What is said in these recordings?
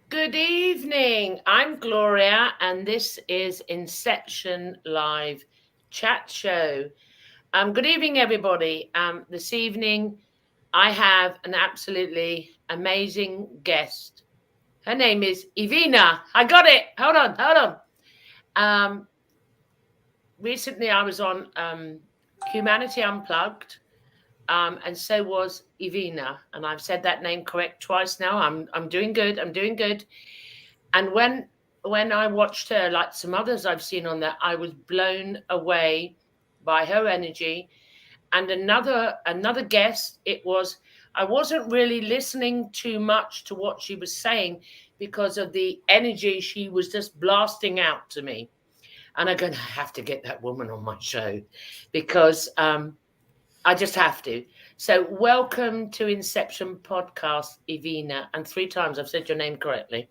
Good evening. I'm Gloria, and this is Inception Live Chat Show. Good evening, everybody. This evening, I have an absolutely amazing guest. Her name is Evanah. I got it. Hold on. Um, Recently, I was on Humanity Unplugged, and so was Evanah, and I've said that name correct twice now. I'm doing good. I'm doing good. And when I watched her, like some others I've seen on there, I was blown away by her energy. And another guest, it was I wasn't really listening too much to what she was saying because of the energy she was just blasting out to me. And I'm going to have to get that woman on my show because I just have to. So welcome to Inception Podcast, Evanah. And 3 times I've said your name correctly.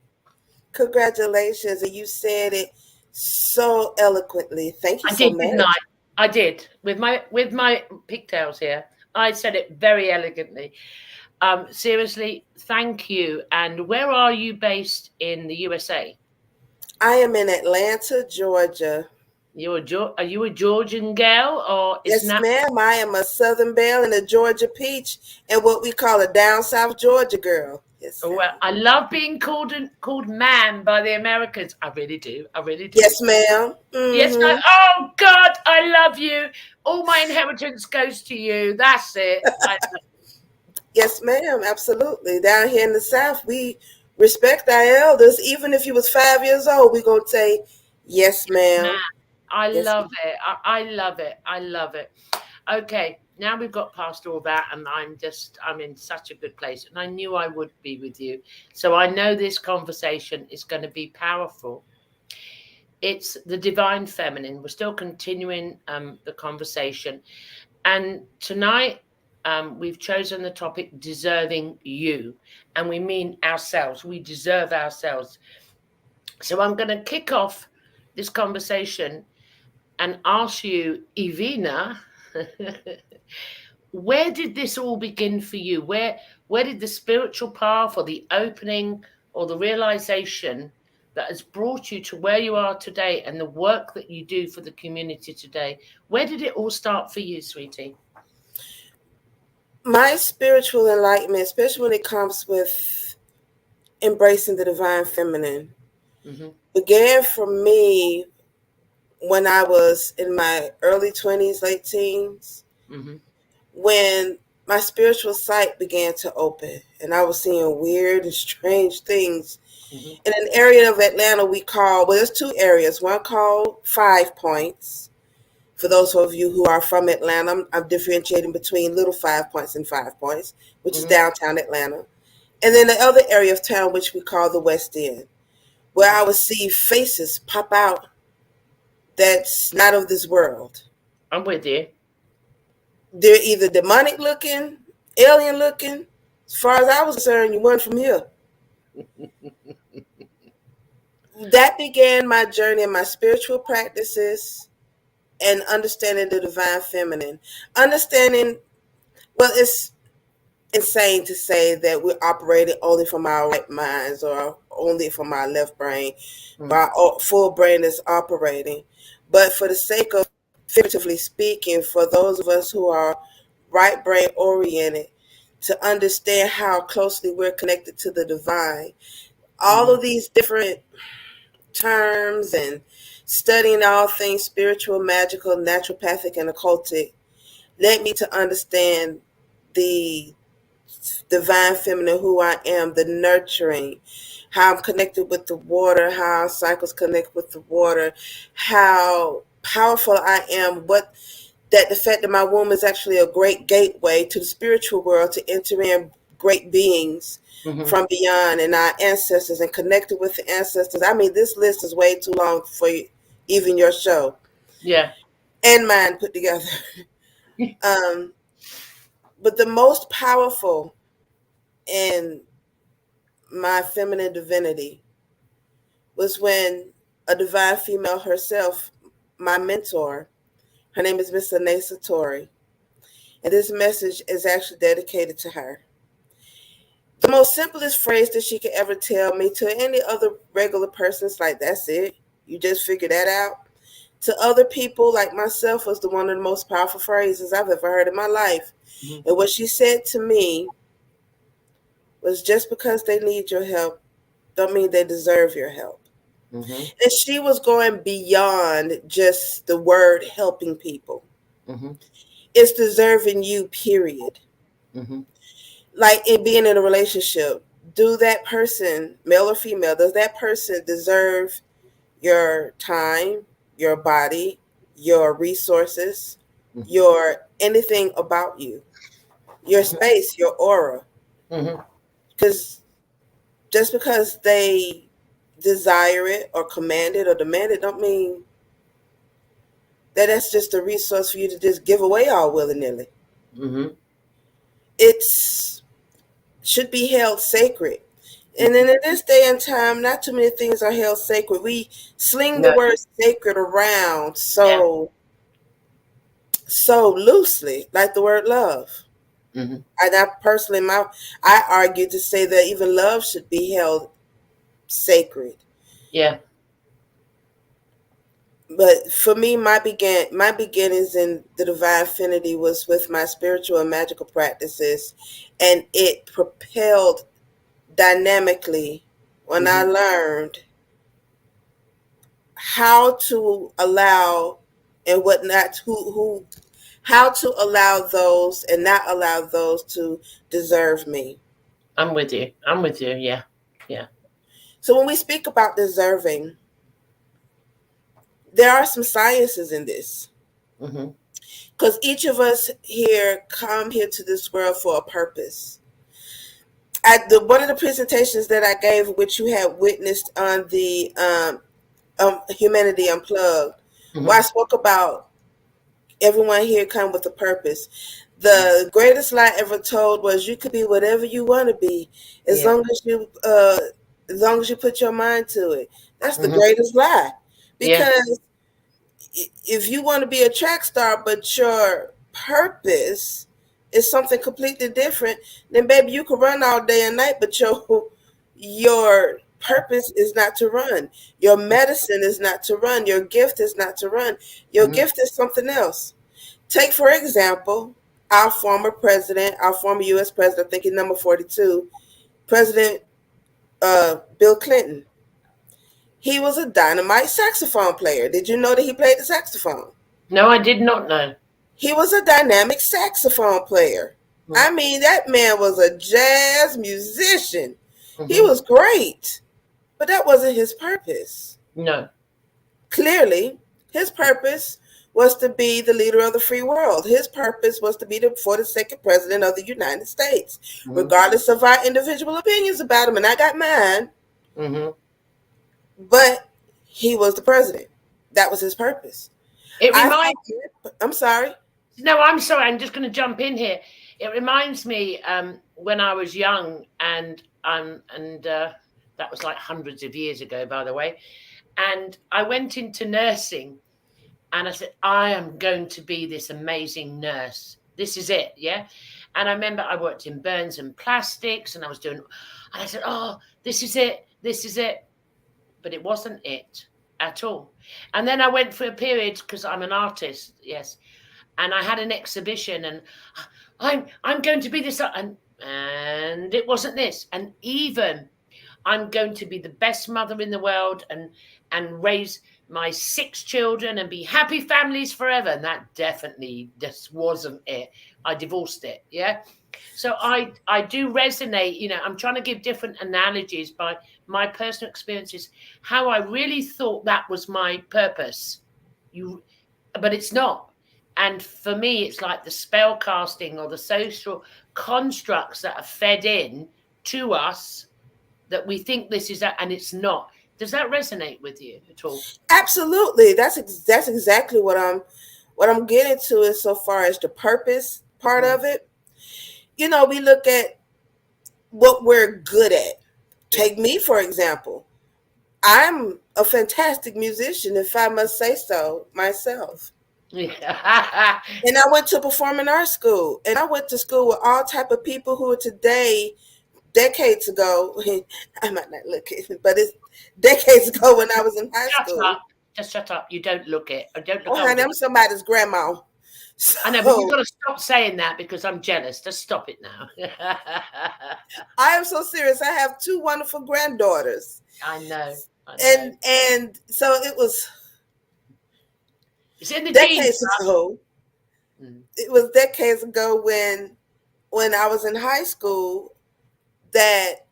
Congratulations, and you said it so eloquently. Thank you I so did, didn't I? much. I did with my pigtails here. I said it very elegantly. Seriously, thank you. And where are you based in the USA? I am in Atlanta, Georgia. Are you a Georgian girl or is Yes, not? ma'am. I am a Southern Belle and a Georgia Peach, and what we call a down South Georgia girl. Yes, Well, ma'am. I love being called ma'am by the Americans. I really do. I really do. Yes, ma'am. Yes, no. Mm-hmm. Oh God, I love you. All my inheritance goes to you. That's it. Yes, ma'am. Absolutely. Down here in the South, we respect our elders. Even if you was 5 years old, we gonna say, "Yes, ma'am." I Yes, love it. I love it. I love it. Okay, now we've got past all that, and I'm in such a good place. And I knew I would be with you. So I know this conversation is going to be powerful. It's the divine feminine. We're still continuing the conversation. And tonight, we've chosen the topic deserving you. And we mean ourselves. We deserve ourselves. So I'm going to kick off this conversation and ask you, Evanah, where did this all begin for you? Where did the spiritual path or the opening or the realization that has brought you to where you are today and the work that you do for the community today, where did it all start for you, sweetie? my spiritual enlightenment, especially when it comes with embracing the divine feminine, Hmm. began for me when I was in my early 20s, late teens, Hmm. when my spiritual sight began to open and I was seeing weird and strange things Hmm. in an area of Atlanta well, there's two areas. One called Five Points. For those of you who are from Atlanta, I'm differentiating between Little Five Points and Five Points, which is Hmm. downtown Atlanta. And then the other area of town, which we call the West End, where Hmm. I would see faces pop out that's not of this world. I'm with you. They're either demonic looking, alien looking. As far as I was concerned, you weren't from here. That began my journey in my spiritual practices and understanding the divine feminine. Understanding, well, it's insane to say that we're operating only from our right minds or only from our left brain, Mm. but our full brain is operating. But for the sake of figuratively speaking, for those of us who are right brain oriented, to understand how closely we're connected to the divine, all Hmm. of these different terms and studying all things spiritual, magical, naturopathic, and occultic led me to understand the divine feminine, who I am, the nurturing, how I'm connected with the water, how our cycles connect with the water, how powerful I am, what that the fact that my womb is actually a great gateway to the spiritual world to enter in great beings Hmm. from beyond and our ancestors and connected with the ancestors. I mean, this list is way too long for even your show Yeah. and mine put together. Um, but the most powerful in my feminine divinity was when a divine female herself, my mentor, her name is Miss Anesa Tori, and this message is actually dedicated to her. The most simplest phrase that she could ever tell me to any other regular person is like, that's it. You just figure that out. To other people like myself was the one of the most powerful phrases I've ever heard in my life. Mm-hmm. And what she said to me was, just because they need your help don't mean they deserve your help. Mm-hmm. And she was going beyond just the word helping people. Mm-hmm. It's deserving you, period. Mm-hmm. Like in being in a relationship, do that person, male or female, does that person deserve your time, your body, your resources, your anything about you, your space, your aura? Mm-hmm. Because just because they desire it or command it or demand it, don't mean that that's just a resource for you to just give away all willy nilly. Mm-hmm. It's should be held sacred. And then in this day and time, not too many things are held sacred. We sling the No. word sacred around Yeah. so loosely, like the word love. Mm-hmm. And I personally, I argue to say that even love should be held sacred. Yeah. But for me, my beginnings in the divine affinity was with my spiritual and magical practices, and it propelled dynamically when I Mm-hmm. learned how to allow and what not who how to allow those and not allow those to deserve me. I'm with you. I'm with you. Yeah. Yeah. So when we speak about deserving, there are some sciences in this, Mm-hmm. because each of us here come here to this world for a purpose. At the one of the presentations that I gave, which you had witnessed on the Humanity Unplugged, where I Mm-hmm. spoke about everyone here come with a purpose. Mm-hmm. The greatest lie ever told was, you could be whatever you want to be, as Yeah. long as long as you put your mind to it. That's the Mm-hmm. greatest lie, Yeah. because if you want to be a track star, but your purpose is something completely different, then baby, you can run all day and night, but your purpose is not to run. Your medicine is not to run. Your gift is not to run. Your Mm-hmm. gift is something else. Take, for example, our former president, our former U.S. president, I think he's number 42, President Bill Clinton. He was a dynamite saxophone player. Did you know that he played the saxophone? No, I did not know. He was a dynamic saxophone player. I mean, that man was a jazz musician. He Mm-hmm. was great, but that wasn't his purpose. No. Clearly, his purpose was to be the leader of the free world. His purpose was to be the 42nd president of the United States, Mm-hmm. regardless of our individual opinions about him. And I got mine, Mm-hmm. but he was the president. That was his purpose. It I reminds. thought, I'm sorry. No, I'm sorry. I'm just going to jump in here. It reminds me when I was young, and that was like hundreds of years ago, by the way. And I went into nursing, and I said, I am going to be this amazing nurse. This is it, yeah. And I remember I worked in burns and plastics, and I was doing, and I said, oh, this is it, this is it. But it wasn't it at all. And then I went for a period because I'm an artist, yes, and I had an exhibition, and I'm going to be this, and it wasn't this, and even I'm going to be the best mother in the world, and raise my 6 children and be happy families forever. And that definitely just wasn't it. I divorced it. Yeah. So I do resonate, I'm trying to give different analogies by my personal experiences, how I really thought that was my purpose. But it's not. And for me, it's like the spell casting or the social constructs that are fed in to us that we think this is that, and it's not. Does that resonate with you at all? Absolutely. That's exactly what I'm getting to, is so far as the purpose part Mm, of it. We look at what we're good at. yeah. Take me, for example. I'm a fantastic musician, if I must say so myself. Yeah. And I went to performing arts school, and I went to school with all type of people who are today decades ago. I might not look it, but it's decades ago when I was in high Shut school. up. Just shut up. You don't look it. I don't look Oh, honey, older. I'm somebody's grandma. I know, but you've So got to stop saying that because I'm jealous. Just stop it now. I am so serious. I have two wonderful granddaughters. I know. I know. And so it was It's in the genes. decades ago. Mm. It was decades ago when I was in high school that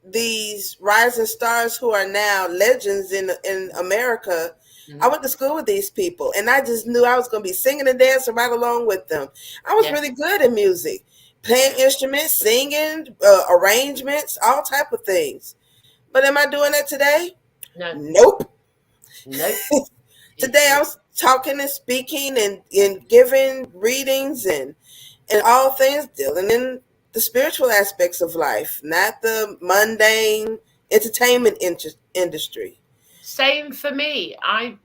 these rising stars who are now legends in America. I Mm. went to school with these people, and I just knew I was going to be singing and dancing right along with them. I was Yes. really good at music, playing Yeah. instruments, singing, arrangements, all type of things. But am I doing that today? No. Nope. Nope. Today I was talking and speaking and giving readings and all things dealing in the spiritual aspects of life, not the mundane entertainment industry. Same for me. I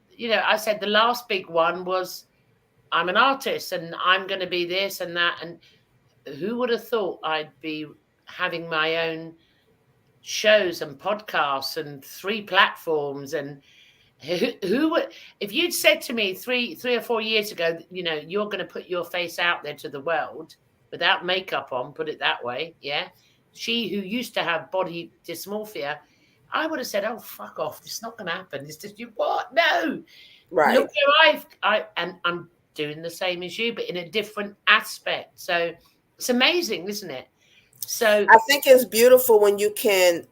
said the last big one was I'm an artist and I'm going to be this and that. And who would have thought I'd be having my own shows and podcasts and 3 platforms and who would, if you'd said to me 3 or 4 years ago, you're going to put your face out there to the world without makeup on, put it that way, yeah, she who used to have body dysmorphia, I would have said, oh, fuck off, it's not going to happen, it's just, you what, no, look Right. where and I'm doing the same as you but in a different aspect, so it's amazing, isn't it? So I think it's beautiful when you can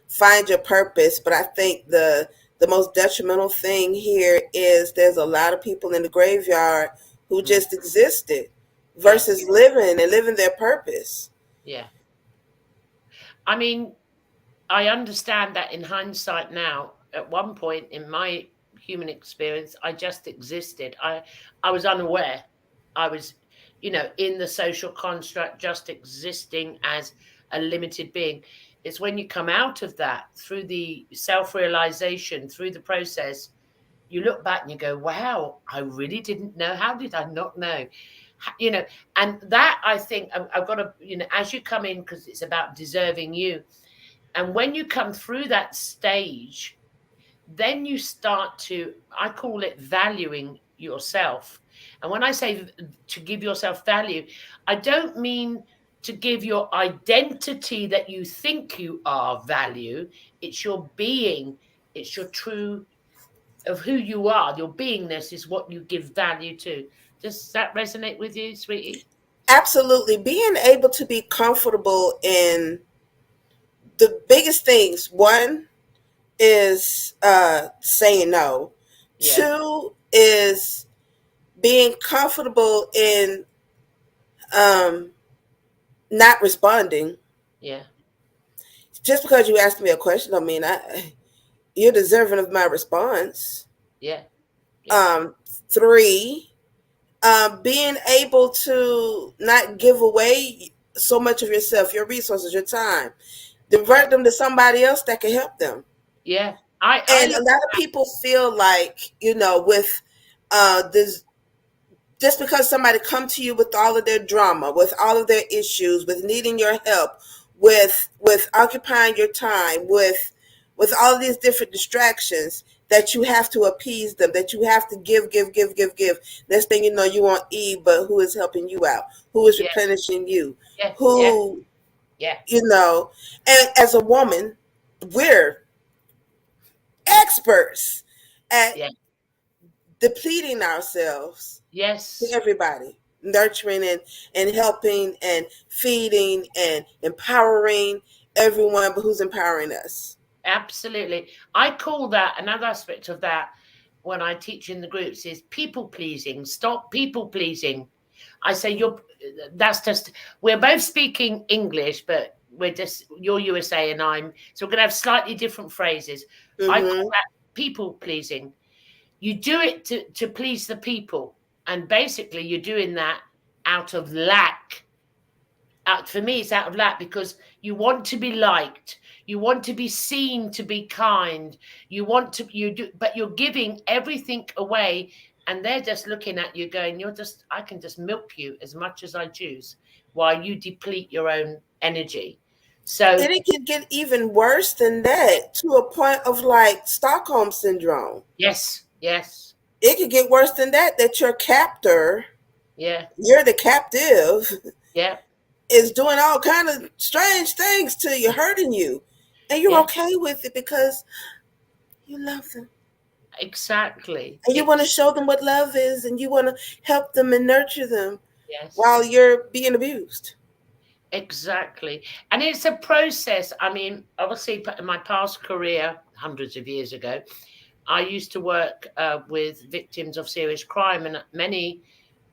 find your purpose, but I think the most detrimental thing here is there's a lot of people in the graveyard who mm, just existed yeah, versus living and living their purpose. yeah, I mean, I understand that in hindsight now. At one point in my human experience, I just existed. I was unaware. I was, in the social construct, just existing as a limited being. It's when you come out of that through the self-realization, through the process, you look back and you go, wow, I really didn't know. How did I not know? You know, and that I think I've got to, as you come in, because it's about deserving you, and when you come through that stage, then you start to, I call it valuing yourself. And when I say to give yourself value, I don't mean to give your identity that you think you are value. It's your being, it's your true of who you are. Your beingness is what you give value to. Does that resonate with you, sweetie? Absolutely. Being able to be comfortable in the biggest things. One is saying no. Yeah, Two is being comfortable in um, not responding. yeah, Just because you asked me a question, I mean, you're deserving of my response. yeah, yeah, Um, three, being able to not give away so much of yourself, your resources, your time, divert them to somebody else that can help them. yeah. I And a look lot of people feel like, with this, just because somebody come to you with all of their drama, with all of their issues, with needing your help, with occupying your time, with all of these different distractions, that you have to appease them, that you have to give. Next thing you know, you want Eve, but who is helping you out? Who is yeah, replenishing you? yeah, yeah, Who, yeah, you know, and as a woman, we're experts at yeah. depleting ourselves to Yes, everybody, nurturing and helping and feeding and empowering everyone, but who's empowering us? absolutely. I call that another aspect of that when I teach in the groups is people pleasing. Stop people pleasing. I say that's just, we're both speaking English, but you're USA and so we're going to have slightly different phrases. I call Mm-hmm. that people pleasing. You do it to please the people. And basically you're doing that out of lack. For me, it's out of lack because you want to be liked, you want to be seen to be kind, you want to you do, but you're giving everything away, and they're just looking at you, going, I can just milk you as much as I choose, while you deplete your own energy. So And it can get even worse than that, to a point of like Stockholm syndrome. yes, yes, It could get worse than that, that your captor, yeah, you're the captive, yeah, is doing all kind of strange things to you, hurting you. And you're yeah, okay with it because you love them. exactly. And you want to show them what love is, and you want to help them and nurture them Yes, while you're being abused. exactly. And it's a process. I mean, obviously, in my past career, hundreds of years ago, I used to work with victims of serious crime, and many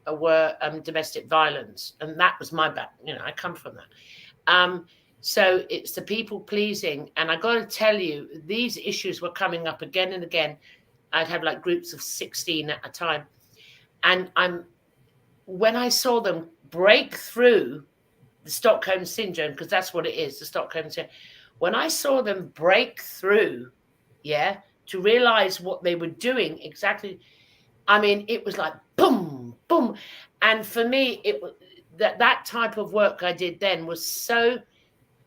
were domestic violence, and that was my back. You know, I come from that. So it's the people pleasing, and I got to tell you, these issues were coming up again and again. I'd have like groups of 16 at a time, and when I saw them break through the Stockholm syndrome, because that's what it is, the Stockholm syndrome. When I saw them break through, yeah, to realize what they were doing exactly, I mean, it was like boom, boom. And for me, it was that type of work I did then was so,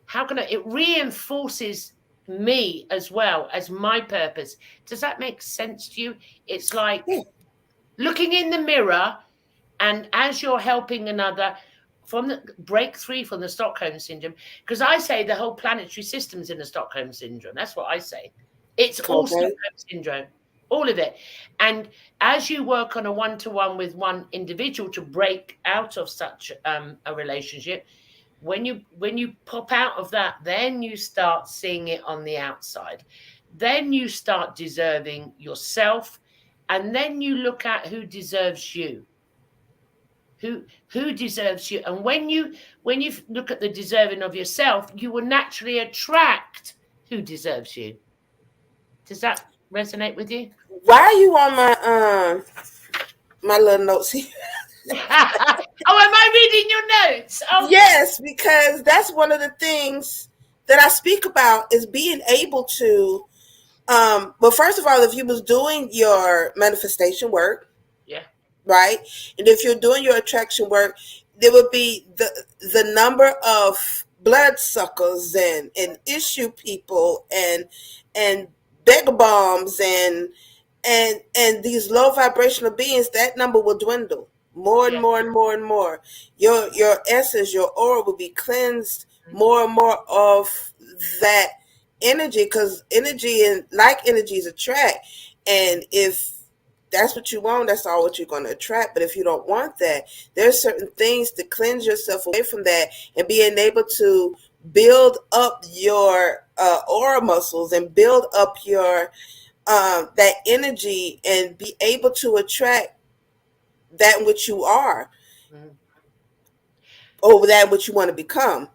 how can I, it reinforces me as well as my purpose. Does that make sense to you? It's like Yeah. looking in the mirror, and as you're helping another from the break free from the Stockholm syndrome, because I say the whole planetary system's in the Stockholm syndrome. That's what I say. It's all Okay. Stockholm syndrome, all of it. And as you work on a one-to-one with one individual to break out of such a relationship, when you pop out of that, then you start seeing it on the outside. Then you start deserving yourself, and then you look at who deserves you, who deserves you. And when you look at the deserving of yourself, you will naturally attract who deserves you. Does that resonate with you? Why are you on my little notes here? Oh, am I reading your notes? Oh, Yes, because that's one of the things that I speak about, is being able to well, first of all, if you was doing your manifestation work, yeah, right? And if you're doing your attraction work, there would be the number of bloodsuckers and issue people and beggar bombs and these low vibrational beings. That number will dwindle more and yeah, more and more and more. Your essence, your aura will be cleansed mm, more and more of that energy, because energy and like energies attract. And if that's what you want, that's all what you're going to attract. But if you don't want that, there's certain things to cleanse yourself away from that, and being able to build up your aura muscles and build up your that energy, and be able to attract that which you are, mm, or that which you want to become.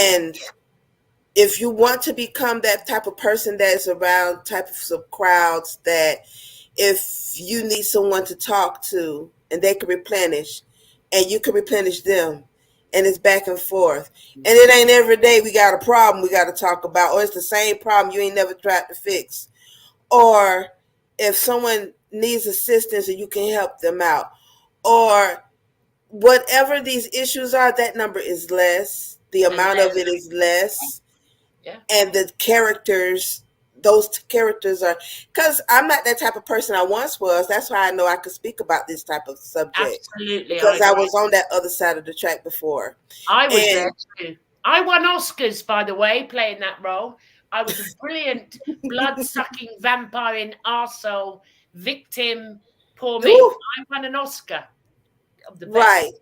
yeah, And if you want to become that type of person that's around types of crowds, that if you need someone to talk to and they can replenish, and you can replenish them, and it's back and forth, mm, and it ain't every day we got a problem we got to talk about, or it's the same problem you ain't never tried to fix, or if someone needs assistance and you can help them out, or whatever these issues are, that number is less, the and amount of then it is less, yeah, and the characters, those characters are, because I'm not that type of person I once was. That's why I know I could speak about this type of subject, absolutely, I because I agree. was on that other side of the track before. I was there And too. I won Oscars, by the way, playing that role. I was a brilliant blood-sucking vampire in arsehole victim. Poor me. ooh, I won an Oscar of the best. right,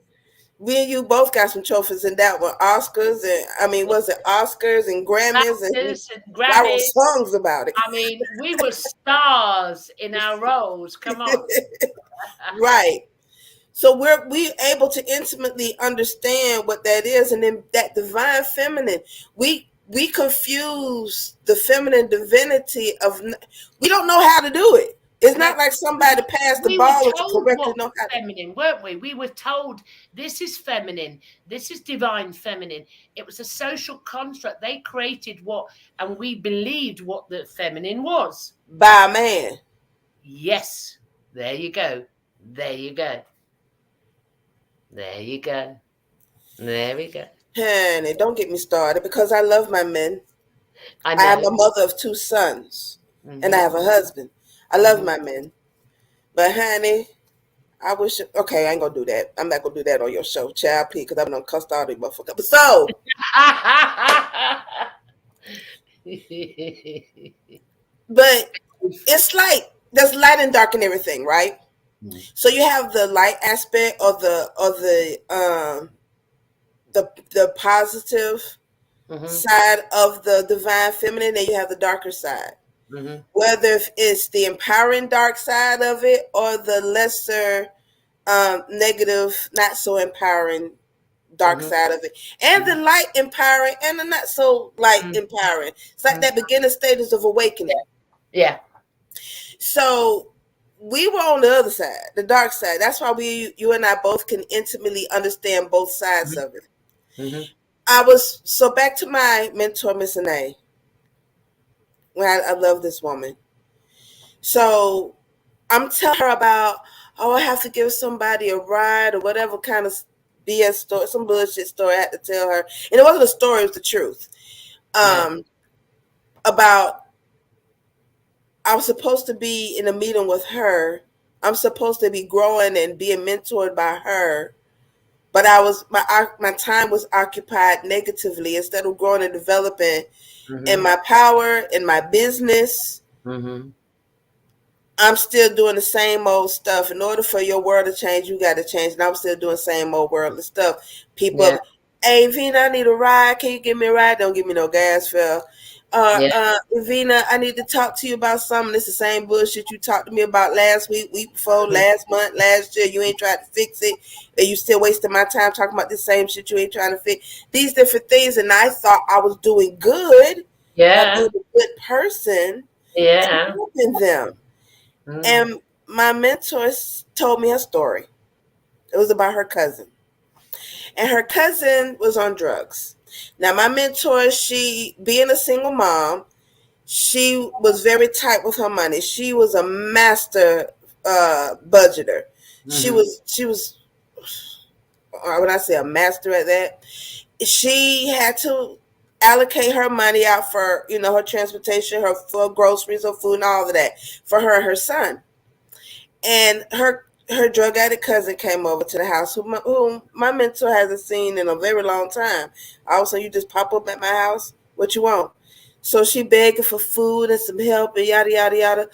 me and you both got some trophies in that one, Oscars, and I mean, was it Oscars and Grammys, and BAFTAs and I wrote Grammys. songs about it. I mean, we were stars in our roles. Come on. Right. So we able to intimately understand what that is, and then that divine feminine. We confuse the feminine divinity of. We don't know how to do it. It's No, not like somebody passed the we were ball or to told correctly what know was how to. feminine, weren't we? We were told this is feminine, this is divine feminine. It was a social construct. They created what, and we believed what the feminine was. By a man. Yes, there you go. There you go. There you go. There we go. Honey, don't get me started because I love my men. I I am know. a mother of 2 sons and I Mm-hmm. have a husband. I love Mm-hmm. my men. But honey, I wish okay, I ain't gonna do that. I'm not gonna do that on your show, child, please, because I'm gonna cuss all these motherfuckers. But so, but it's like there's light and dark and everything, right? So you have the light aspect of the positive Mm-hmm. side of the divine feminine, and you have the darker side. Mm-hmm. Whether it's the empowering dark side of it or the lesser negative, not so empowering dark Mm-hmm. side of it, and the light empowering and the not so light Mm-hmm. empowering. It's like that beginner stages of awakening. Yeah. So we were on the other side, the dark side. That's why you and I both can intimately understand both sides of it. Mm-hmm. I was so back to my mentor, Miss Anae, when I love this woman. So I'm telling her about, oh, I have to give somebody a ride or whatever kind of BS story, some bullshit story I had to tell her. And it wasn't a story, it was the truth. Yeah. About I was supposed to be in a meeting with her. I'm supposed to be growing and being mentored by her. But my time was occupied negatively instead of growing and developing in Mm-hmm. my power, in my business. Mm-hmm. I'm still doing the same old stuff. In order for your world to change, you got to change. And I'm still doing the same old worldly stuff. Yeah. People, hey, Vina, I need a ride. Can you give me a ride? Don't give me no gas fare. Yeah. Vina, I need to talk to you about something. It's the same bullshit you talked to me about last week, week before, Mm-hmm. last month, last year. You ain't tried to fix it. And you still wasting my time talking about the same shit you ain't trying to fix. These different things. And I thought I was doing good by being Yeah. a good person and Yeah. helping them. Mm-hmm. And my mentor told me a story. It was about her cousin. And her cousin was on drugs. Now, my mentor, she, being a single mom, she was very tight with her money. She was a master budgeter. Mm-hmm. She was, when I say a master at that, she had to allocate her money out for, her transportation, her for groceries, her food, and all of that for her and her son. And her drug addict cousin came over to the house, whom my mentor hasn't seen in a very long time. Also, you just pop up at my house, what you want? So she begging for food and some help and yada yada yada.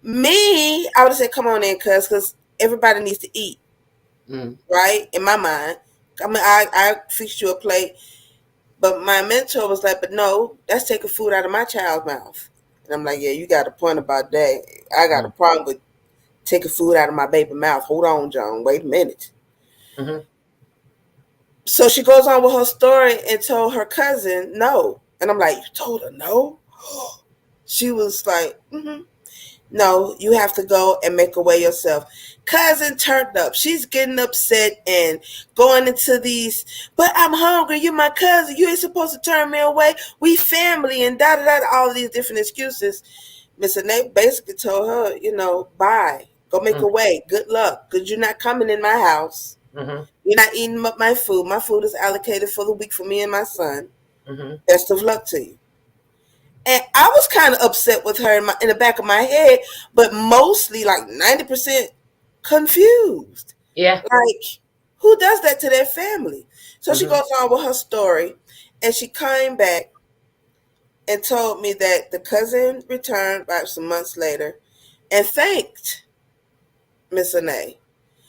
Me, I would have said, "Come on in, cuz everybody needs to eat, Mm-hmm. right?" In my mind, I mean, I fixed you a plate, but my mentor was like, "But no, that's taking food out of my child's mouth." And I'm like, "Yeah, you got a point about that. I got a problem with taking food out of my baby mouth. Hold on, John. Wait a minute." Mm-hmm. So she goes on with her story and told her cousin no. And I'm like, "You told her no?" She was like, mm-hmm. "No, you have to go and make a way yourself." Cousin turned up. She's getting upset and going into these, "But I'm hungry. You're my cousin. You ain't supposed to turn me away. We family," and da da da, all of these different excuses. Mr. Nate basically told her, bye. Go make a way. Good luck. Because you're not coming in my house. Mm-hmm. You're not eating up my food. My food is allocated for the week for me and my son. Mm-hmm. Best of luck to you. And I was kind of upset with her in the back of my head, but mostly like 90% confused. Yeah. Like, who does that to their family? So she Mm-hmm. goes on with her story, and she came back and told me that the cousin returned about some months later and thanked Miss Anae.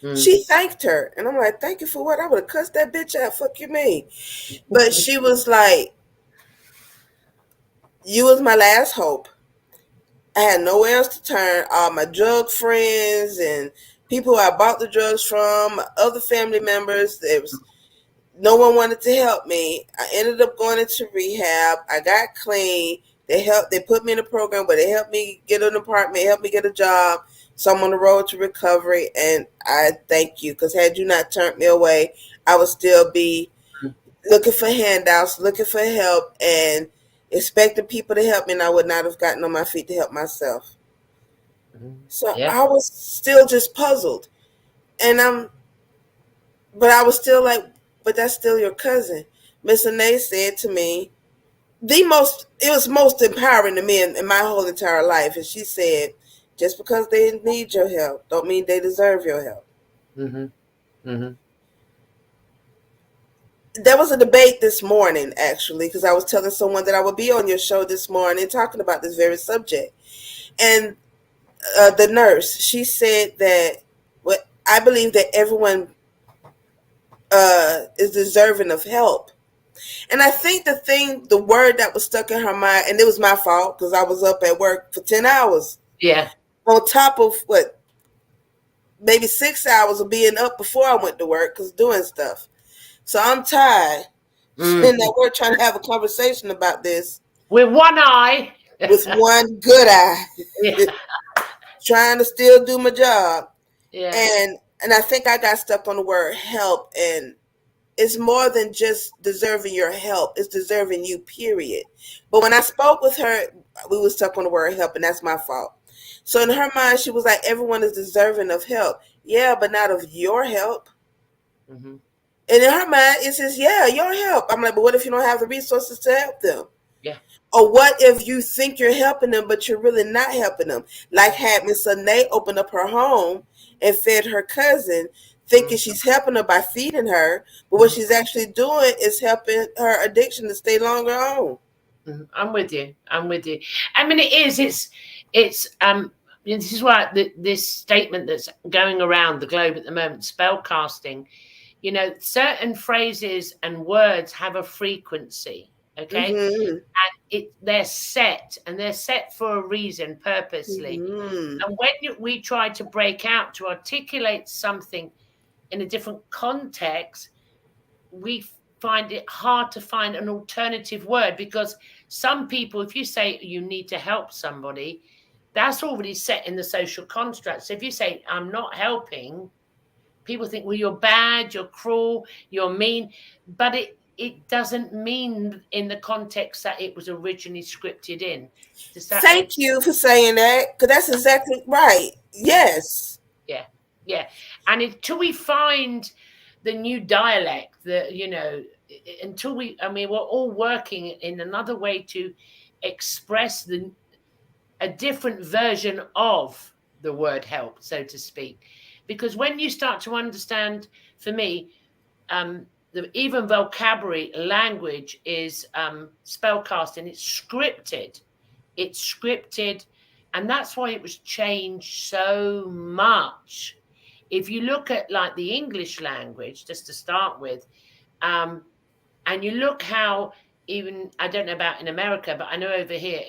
Mm-hmm. She thanked her. And I'm like, "Thank you for what? I would have cussed that bitch out. Fuck you mean?" But she was like, "You was my last hope. I had nowhere else to turn. All my drug friends and people who I bought the drugs from, other family members, there was no one wanted to help me. I ended up going into rehab. I got clean. They put me in a program where they helped me get an apartment, helped me get a job. So I'm on the road to recovery, and I thank you, because had you not turned me away, I would still be looking for handouts, looking for help, and expecting people to help me, and I would not have gotten on my feet to help myself. So Yeah. I was still just puzzled. And but I was still like, "But that's still your cousin." Miss Anae said to me, it was most empowering to me in my whole entire life. And she said, just because they need your help, don't mean they deserve your help. Mm-hmm. Mm-hmm. There was a debate this morning, actually, because I was telling someone that I would be on your show this morning talking about this very subject. And the nurse, she said that what I believe that everyone is deserving of help. And I think the word that was stuck in her mind, and it was my fault because I was up at work for 10 hours. Yeah. On top of what, maybe 6 hours of being up before I went to work because doing stuff. So I'm tired. Mm. And now we're trying to have a conversation about this With one eye. with one good eye, Yeah. trying to still do my job. Yeah. And I think I got stuck on the word help, and it's more than just deserving your help. It's deserving you, period. But when I spoke with her, we was stuck on the word help, and that's my fault. So in her mind, she was like, everyone is deserving of help. Yeah, but not of your help. Mm-hmm. And in her mind, it says, yeah, your help. I'm like, but what if you don't have the resources to help them? Yeah. Or what if you think you're helping them, but you're really not helping them? Like had Miss Anae open up her home and fed her cousin, thinking she's helping her by feeding her, but what Mm-hmm. she's actually doing is helping her addiction to stay longer on. Mm-hmm. I'm with you. I'm with you. I mean, it is. It's. This is why this statement that's going around the globe at the moment, spell casting. Certain phrases and words have a frequency. Okay, Mm-hmm. they're set, and they're set for a reason, purposely. Mm-hmm. And when we try to break out to articulate something in a different context, we find it hard to find an alternative word, because some people, if you say you need to help somebody, that's already set in the social construct. So if you say I'm not helping, people think, well, you're bad, you're cruel, you're mean. But it doesn't mean in the context that it was originally scripted in. Does that make Thank you for saying that, because that's exactly right. Yeah, Yes. yeah, yeah. And until we find the new dialect, until I mean, we're all working in another way to express a different version of the word help, so to speak. Because when you start to understand, for me, the even vocabulary language is spellcasting. It's scripted, and that's why it was changed so much. If you look at like the English language, just to start with, um, and you look how, even I don't know about in America, but I know over here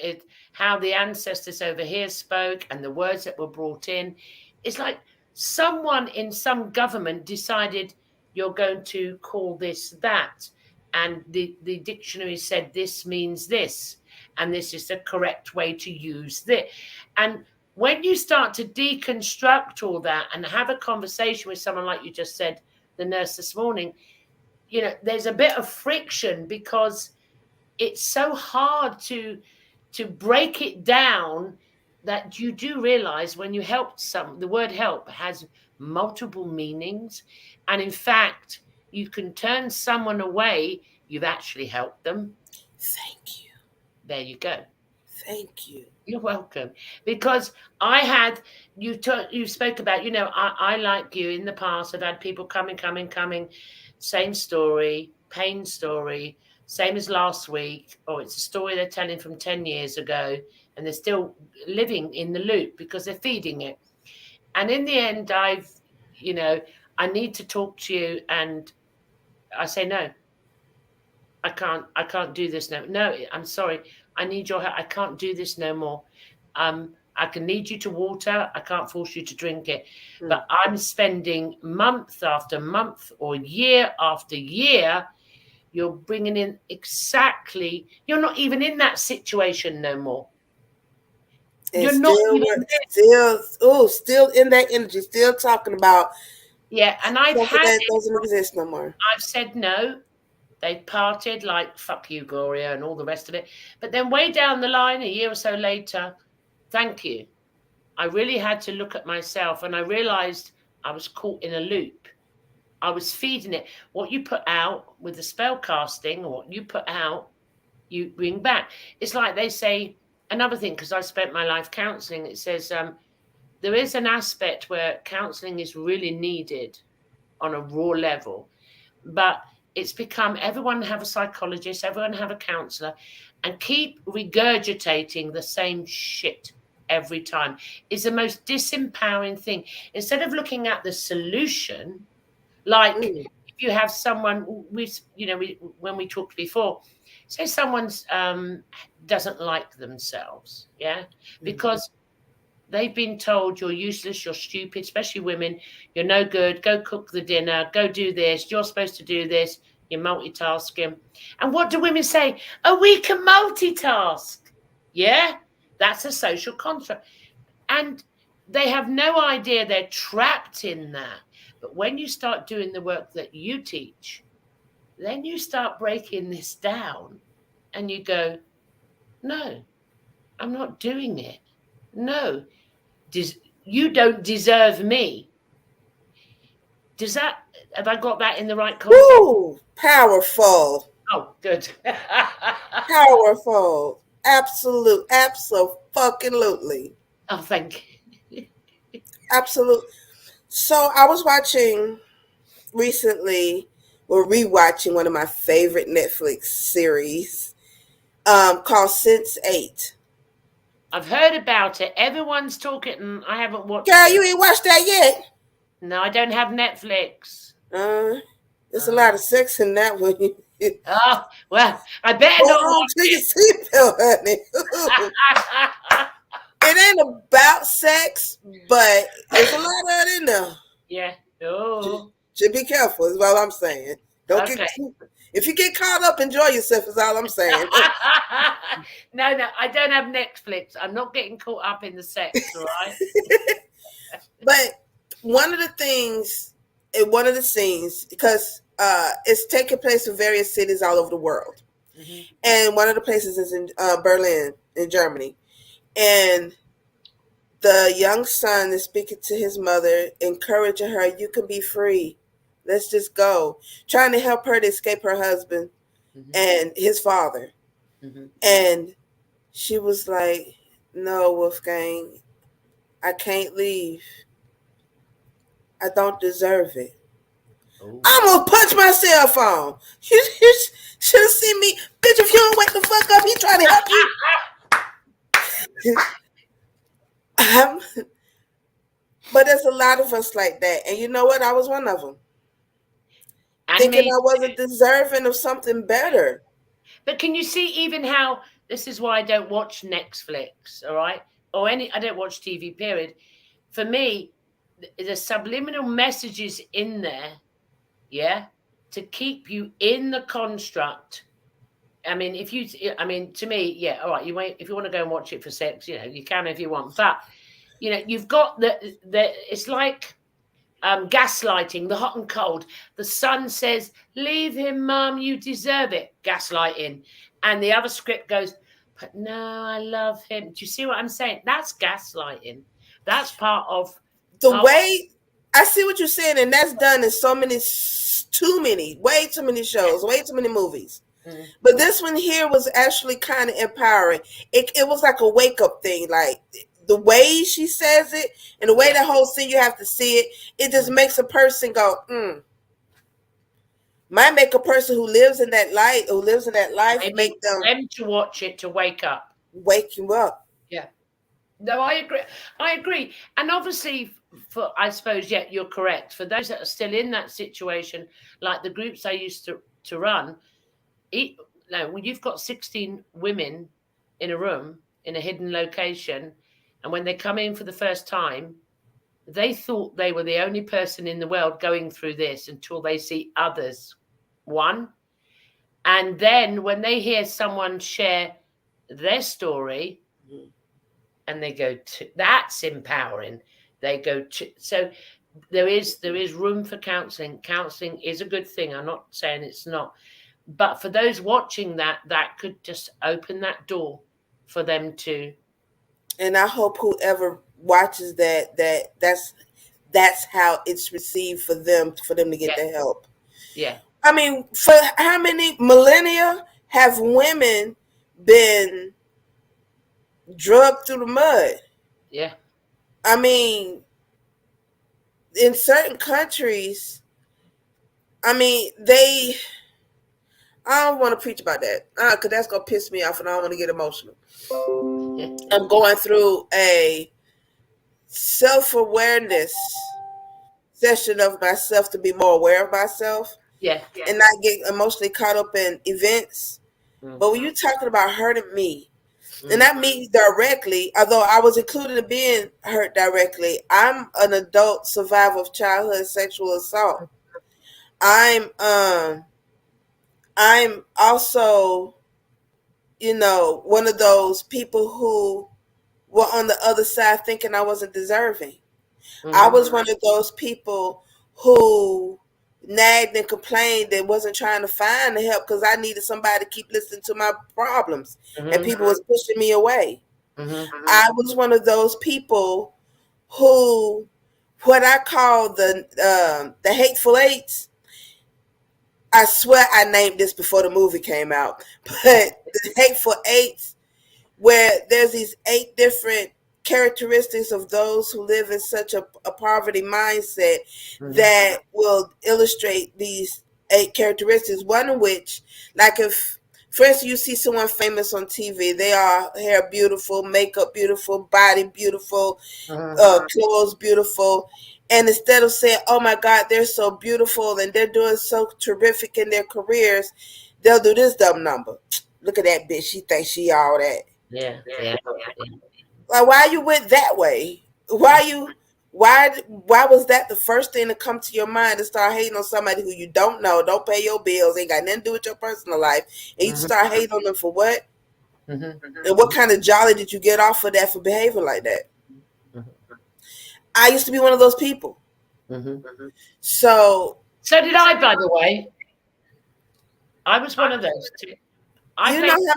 how the ancestors over here spoke and the words that were brought in. It's like someone in some government decided you're going to call this that, and the dictionary said this means this, and this is the correct way to use this. And when you start to deconstruct all that and have a conversation with someone like you just said, the nurse this morning, there's a bit of friction, because it's so hard to break it down, that you do realize when you help the word help has multiple meanings. And in fact, you can turn someone away, you've actually helped them. Thank you. There you go. Thank you. You're welcome. Because I had you spoke about, I like you in the past. I've had people coming, same story, pain story, same as last week, or it's a story they're telling from 10 years ago, and they're still living in the loop because they're feeding it. And in the end, I need to talk to you, and I say no. I can't do this no. No, I'm sorry. I need your help. I can't do this no more. I can lead you to water. I can't force you to drink it. But I'm spending month after month or year after year. You're bringing in exactly. You're not even in that situation no more. And You're not even there. still in that energy, still talking about Yeah, and I've something had that it. doesn't exist no more. I've said no. They've parted like fuck you, Gloria, and all the rest of it. But then way down the line, a year or so later, thank you. I really had to look at myself, and I realized I was caught in a loop. I was feeding it. What you put out with the spell casting, or what you put out, you bring back. It's like they say another thing, because I spent my life counseling. It says there is an aspect where counseling is really needed on a raw level, but it's become everyone have a psychologist, everyone have a counselor, and keep regurgitating the same shit every time is the most disempowering thing. Instead of looking at the solution, like if you have someone, when we talked before, say someone's doesn't like themselves, because they've been told you're useless, you're stupid, especially women, you're no good, go cook the dinner, go do this, you're supposed to do this, you're multitasking. And what do women say? Oh, we can multitask. Yeah, that's a social construct. And they have no idea they're trapped in that. But when you start doing the work that you teach, then you start breaking this down and you go, no, I'm not doing it. No, you don't deserve me. Have I got that in the right context? Woo! Powerful. Oh, good. Powerful. Absolutely. Oh, thank you. Absolute. So I was watching recently, or rewatching one of my favorite Netflix series, called Sense8. I've heard about it. Everyone's talking, and I haven't watched Girl, it. you ain't watched that yet? No, I don't have Netflix. There's a lot of sex in that one. Oh, well, I better Hold not on watch to your it. seatbelt, honey. It ain't about sex, but there's a lot of it in there. Yeah. Oh. Should be careful, is all I'm saying. Don't Okay. if you get caught up, enjoy yourself, is all I'm saying. No, I don't have Netflix. I'm not getting caught up in the sex, all right? But one of the scenes, because it's taking place in various cities all over the world. And one of the places is in Berlin, in Germany. And the young son is speaking to his mother, encouraging her, you can be free. Let's just go. Trying to help her to escape her husband and his father. And she was like, no, Wolfgang, I can't leave. I don't deserve it. Oh. I'm going to punch my cell phone. You should have seen me. Bitch, if you don't wake the fuck up, he trying to help you. But there's a lot of us like that. And you know what? I was one of them. Thinking I wasn't deserving of something better. But can you see even how, this is why I don't watch Netflix, all right? I don't watch TV, period. For me, the subliminal messages in there, to keep you in the construct. I mean, to me, yeah, all right, if you want to go and watch it for sex, you can if you want. But, you've got it's like gaslighting, the hot and cold. The son says, leave him, Mum, you deserve it. Gaslighting. And the other script goes, but no, I love him. Do you see what I'm saying? That's gaslighting. That's part of way I see what you're saying, and that's done in way too many shows, way too many movies. But this one here was actually kind of empowering. It was like a wake-up thing. Like the way she says it and the way the whole scene, you have to see it. It just makes a person go, Might make a person who lives in that life, make them to watch it to wake up. Wake you up. Yeah. No, I agree. And obviously, I suppose, you're correct. For those that are still in that situation, like the groups I used to run, when you've got 16 women in a room, in a hidden location, and when they come in for the first time, they thought they were the only person in the world going through this until they see others. One. And then when they hear someone share their story, and they go, that's empowering. They go so there is room for counseling. Counseling is a good thing. I'm not saying it's not. But for those watching that could just open that door for them to. And I hope whoever watches that's that's how it's received for them to get the help. Yeah. I mean, for how many millennia have women been drugged through the mud? Yeah. I mean, in certain countries, I mean, I don't want to preach about that because that's going to piss me off and I don't want to get emotional. I'm going through a self-awareness session of myself to be more aware of myself Yeah. and not get emotionally caught up in events. Mm. But when you're talking about hurting me, and Mm. not me directly, although I was included in being hurt directly, I'm an adult survivor of childhood sexual assault. I'm also, one of those people who were on the other side thinking I wasn't deserving. I was one of those people who nagged and complained and wasn't trying to find the help because I needed somebody to keep listening to my problems, and people was pushing me away. I was one of those people who, what I call the hateful eights. I swear I named this before the movie came out, but the hateful eights, where there's these 8 different characteristics of those who live in such a poverty mindset that will illustrate these 8 characteristics. One of which, like if, for instance, you see someone famous on TV, they are hair beautiful, makeup beautiful, body beautiful, clothes beautiful. And instead of saying, oh my God, they're so beautiful and they're doing so terrific in their careers, they'll do this dumb number. Look at that bitch. She thinks she all that. Yeah. Yeah. Like, why you went that way? Why was that the first thing to come to your mind to start hating on somebody who you don't know, don't pay your bills, ain't got nothing to do with your personal life, and you start hating on them for what? And what kind of jolly did you get off of that for behaving like that? I used to be one of those people. So did I, by the way. I was one of those too. You know how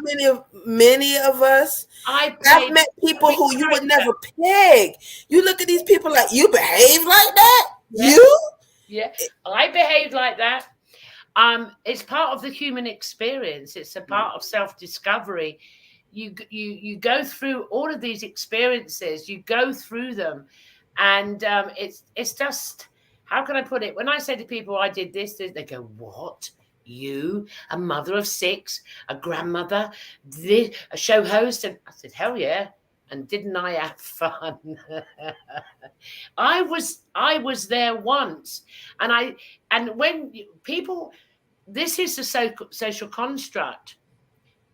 many of us, I've met people who you would never peg. You look at these people like, you behave like that? Yeah. You? Yeah, I behaved like that. It's part of the human experience. It's a part of self-discovery. You go through all of these experiences. You go through them, and it's just, how can I put it? When I say to people, I did this, they go, "What? You, a mother of 6, a grandmother, a show host?" And I said, "Hell yeah!" And didn't I have fun? I was there once, and when people, this is a social construct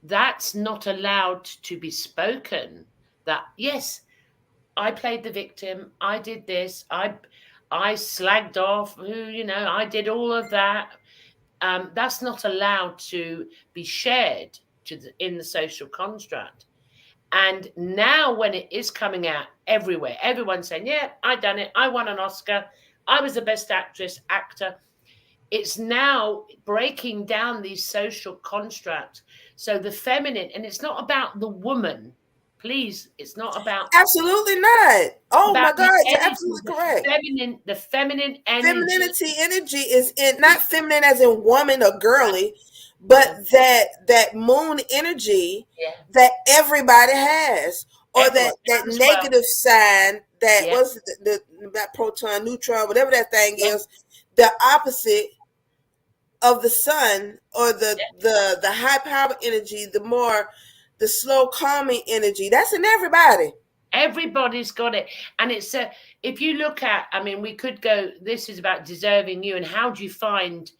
that's not allowed to be spoken. That yes, I played the victim. I did this. I slagged off. I did all of that. That's not allowed to be shared in the social construct. And now when it is coming out everywhere, everyone's saying, yeah, I done it. I won an Oscar. I was the best actor. It's now breaking down these social constructs. So the feminine, and it's not about the woman. Please, it's not about. Absolutely not. Oh my God, you're absolutely correct. The feminine energy. Energy is not feminine as in woman or girly, but that moon energy that everybody has, or that negative sign that was that proton, neutron, whatever that thing is, the opposite of the sun, or the high power energy, the slow calming energy. That's in everybody. Everybody's got it. And it's if you look at, we could go, this is about deserving you, and how do you find,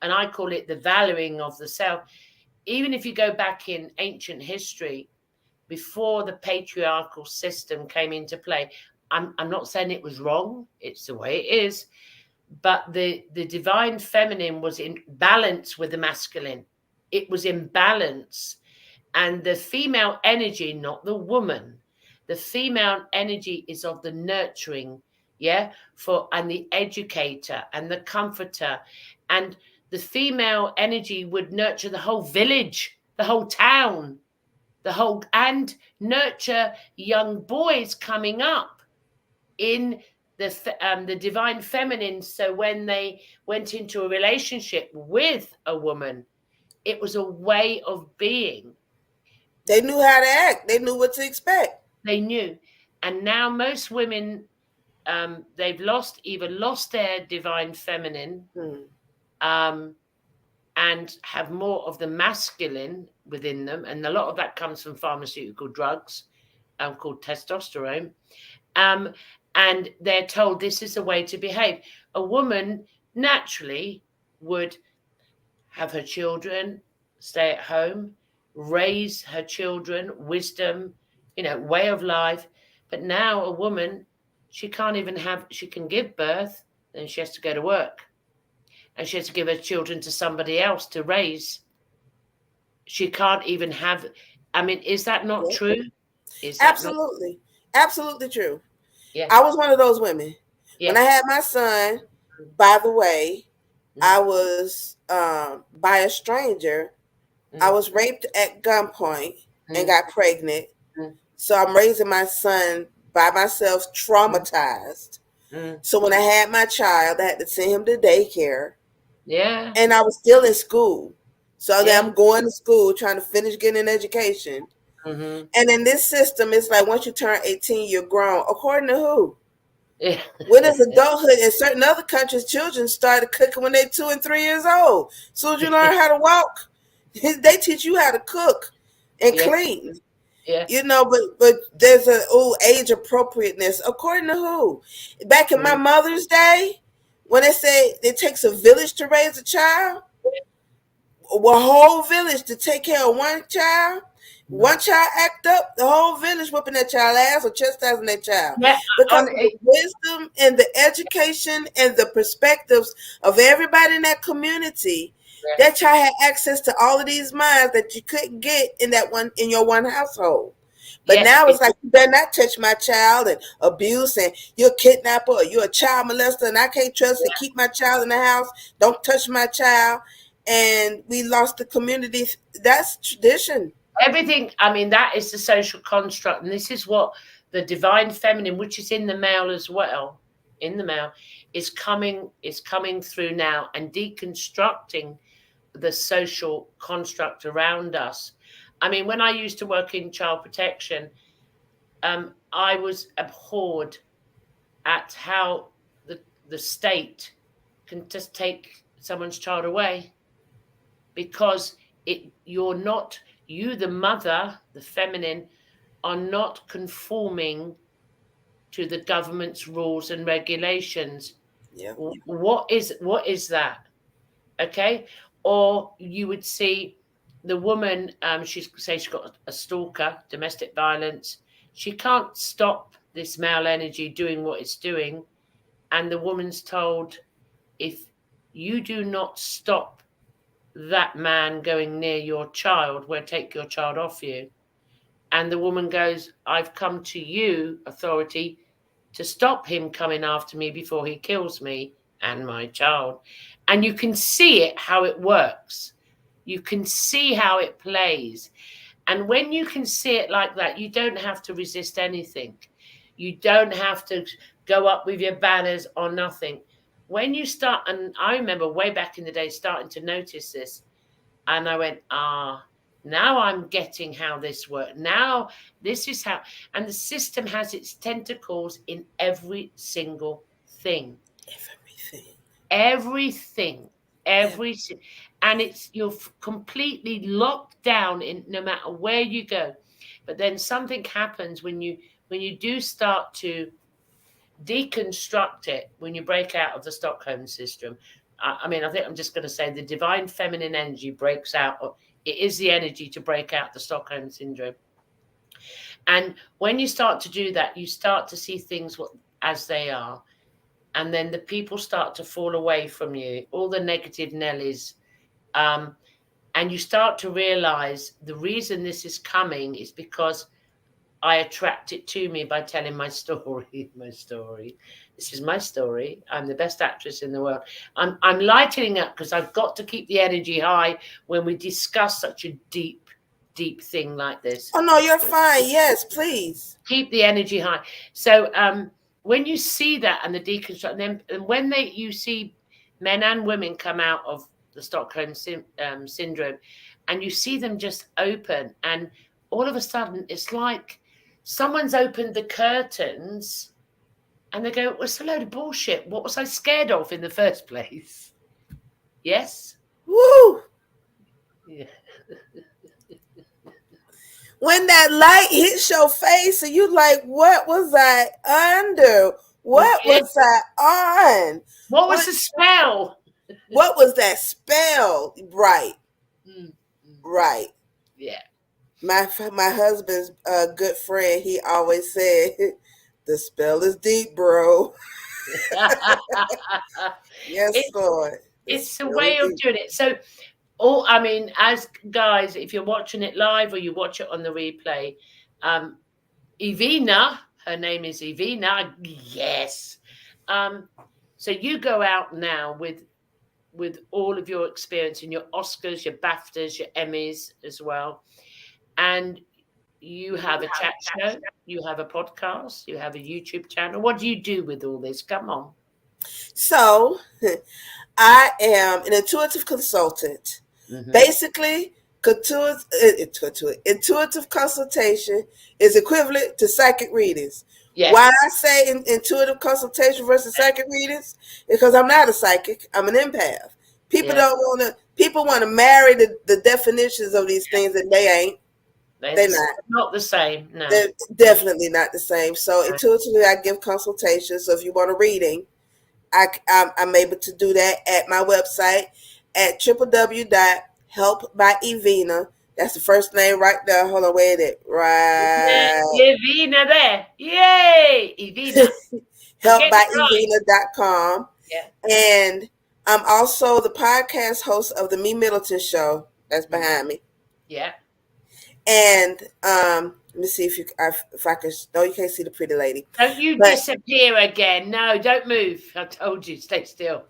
and I call it the valuing of the self. Even if you go back in ancient history, before the patriarchal system came into play, I'm not saying it was wrong, it's the way it is, but the divine feminine was in balance with the masculine. It was in balance. And the female energy, not the woman, the female energy is of the nurturing, and the educator and the comforter. And the female energy would nurture the whole village, the whole town, and nurture young boys coming up in the divine feminine. So when they went into a relationship with a woman, it was a way of being. They knew how to act. They knew what to expect. They knew. And now most women, they've either lost their divine feminine, um, and have more of the masculine within them. And a lot of that comes from pharmaceutical drugs, called testosterone. And they're told this is the way to behave. A woman naturally would have her children, stay at home, raise her children, wisdom, way of life. But now a woman, she can give birth, then she has to go to work. And she has to give her children to somebody else to raise. She can't even have, is that not true? Is that absolutely, absolutely true. Yeah. I was one of those women. Yeah. When I had my son, by the way, I was by a stranger. I was raped at gunpoint and got pregnant. So I'm raising my son by myself, traumatized. So when I had my child, I had to send him to daycare. Yeah. And I was still in school. So then I'm going to school, trying to finish getting an education. And in this system, it's like once you turn 18, you're grown. According to who? Yeah. When it's adulthood, in certain other countries, children started cooking when they're 2 and 3 years old. As soon as you learn how to walk, they teach you how to cook and clean. Yeah. But there's an age appropriateness. According to who? Back in my mother's day, when they say it takes a village to raise a child, a whole village to take care of one child. One child act up, the whole village whooping that child ass or chastising that child. Yeah, because of the wisdom and the education and the perspectives of everybody in that community, that child had access to all of these minds that you couldn't get in your one household. But now it's like, you better not touch my child, and abuse, and you're a kidnapper, or you're a child molester, and I can't trust and keep my child in the house. Don't touch my child. And we lost the community. That's tradition. Everything, that is the social construct. And this is what the divine feminine, which is in the male as well, is coming through now and deconstructing the social construct around us. When I used to work in child protection, I was abhorred at how the state can just take someone's child away, because you, the mother, the feminine, are not conforming to the government's rules and regulations. Yeah. What is that? Okay. Or you would see the woman, she's got a stalker, domestic violence. She can't stop this male energy doing what it's doing. And the woman's told, if you do not stop that man going near your child, we'll take your child off you. And the woman goes, I've come to you, authority, to stop him coming after me before he kills me and my child. And you can see it, how it works. You can see how it plays. And when you can see it like that, you don't have to resist anything. You don't have to go up with your banners or nothing. When you start, and I remember way back in the day starting to notice this, and I went, now I'm getting how this works. Now this is how, and the system has its tentacles in every single thing. Everything. And you're completely locked down in no matter where you go. But then something happens when you do start to deconstruct it, when you break out of the Stockholm system. I think I'm just going to say the divine feminine energy breaks out. It is the energy to break out the Stockholm syndrome. And when you start to do that, you start to see things as they are. And then the people start to fall away from you, all the negative Nellies. And you start to realize the reason this is coming is because I attract it to me by telling my story. This is my story. I'm the best actress in the world. I'm lightening up because I've got to keep the energy high when we discuss such a deep thing like this. Oh, no, you're fine. Yes, please. Keep the energy high. So when you see that and the deconstruction, and when you see men and women come out of the Stockholm syndrome, and you see them just open, and all of a sudden it's like someone's opened the curtains, and they go, "Well, it's a load of bullshit. What was I scared of in the first place?" Yes. Woo! Yeah. When that light hits your face and you like, what was I under? What Yeah. was I on? What was the spell? What was that spell? Right. Mm, Right. yeah. My husband's good friend, he always said, the spell is deep, bro. Yes, it's Lord. The it's a spell is way of deep. doing it. So, I mean, as guys, if you're watching it live or you watch it on the replay, Evanah, her name is Evanah. Yes. So you go out now with all of your experience and your Oscars, your BAFTAs, your Emmys as well, and you have a chat show, you have a podcast, you have a YouTube channel. What do you do with all this? Come on. So, I am an intuitive consultant. Mm-hmm. Basically, intuitive consultation is equivalent to psychic readings. Yes. Why I say intuitive consultation versus psychic readings? Because I'm not a psychic. I'm an empath. People want to marry the definitions of these things, and they ain't. They're not the same. No. They're definitely not the same. So intuitively, I give consultations. So if you want a reading, I'm able to do that at my website at www.helpbyevanah. That's the first name right there. Hold on, wait it. Right. Evanah there. Yay! Evanah. helpbyevanah.com. Yeah. And I'm also the podcast host of the Me Middleton Show. That's behind me. Yeah. And let me see if I can. No, you can't see the pretty lady. Don't you disappear again. No, don't move. I told you, stay still.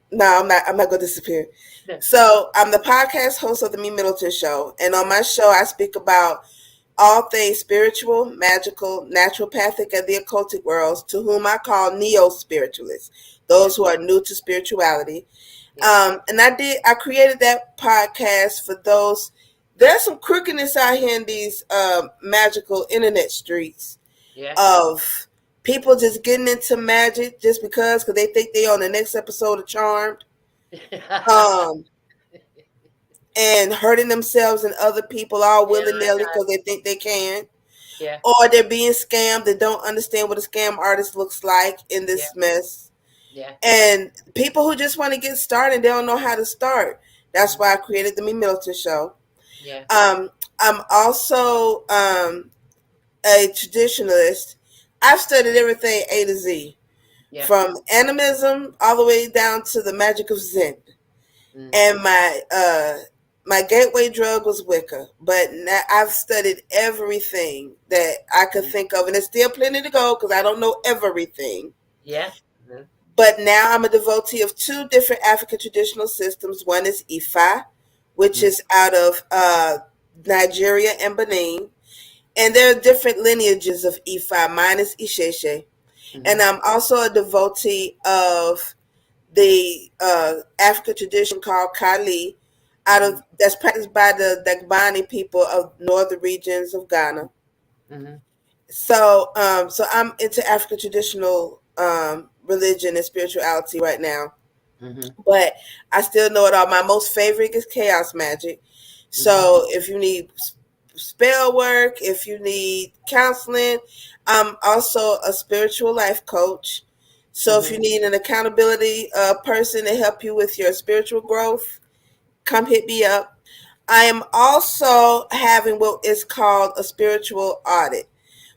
No, I'm not going to disappear. No. So I'm the podcast host of the Me Middleton Show. And on my show, I speak about all things spiritual, magical, naturopathic, and the occultic worlds, to whom I call neo-spiritualists, those who are new to spirituality. Yeah. And I created that podcast for those. There's some crookedness out here in these magical internet streets of people just getting into magic just because they think they're on the next episode of Charmed. And hurting themselves and other people all willy-nilly because they think they can. Yeah. Or they're being scammed. They don't understand what a scam artist looks like in this mess. Yeah. And people who just want to get started, they don't know how to start. That's why I created the Me Middleton Show. Yeah. I'm also a traditionalist. I've studied everything A to Z. Yeah. From animism all the way down to the magic of Zen. Mm. And my gateway drug was Wicca, but now I've studied everything that I could think of, and there's still plenty to go because I don't know everything. Yeah. Mm-hmm. But now I'm a devotee of two different African traditional systems. One is Ifa, which is out of Nigeria and Benin, and there are different lineages of Ifa. Mine is Isheshe, and I'm also a devotee of the African tradition called Kali, that's practiced by the Dagbani people of northern regions of Ghana. Mm-hmm. So I'm into African traditional religion and spirituality right now. Mm-hmm. But I still know it all. My most favorite is chaos magic. So if you need spell work, if you need counseling, I'm also a spiritual life coach. So if you need an accountability person to help you with your spiritual growth, come hit me up. I am also having what is called a spiritual audit,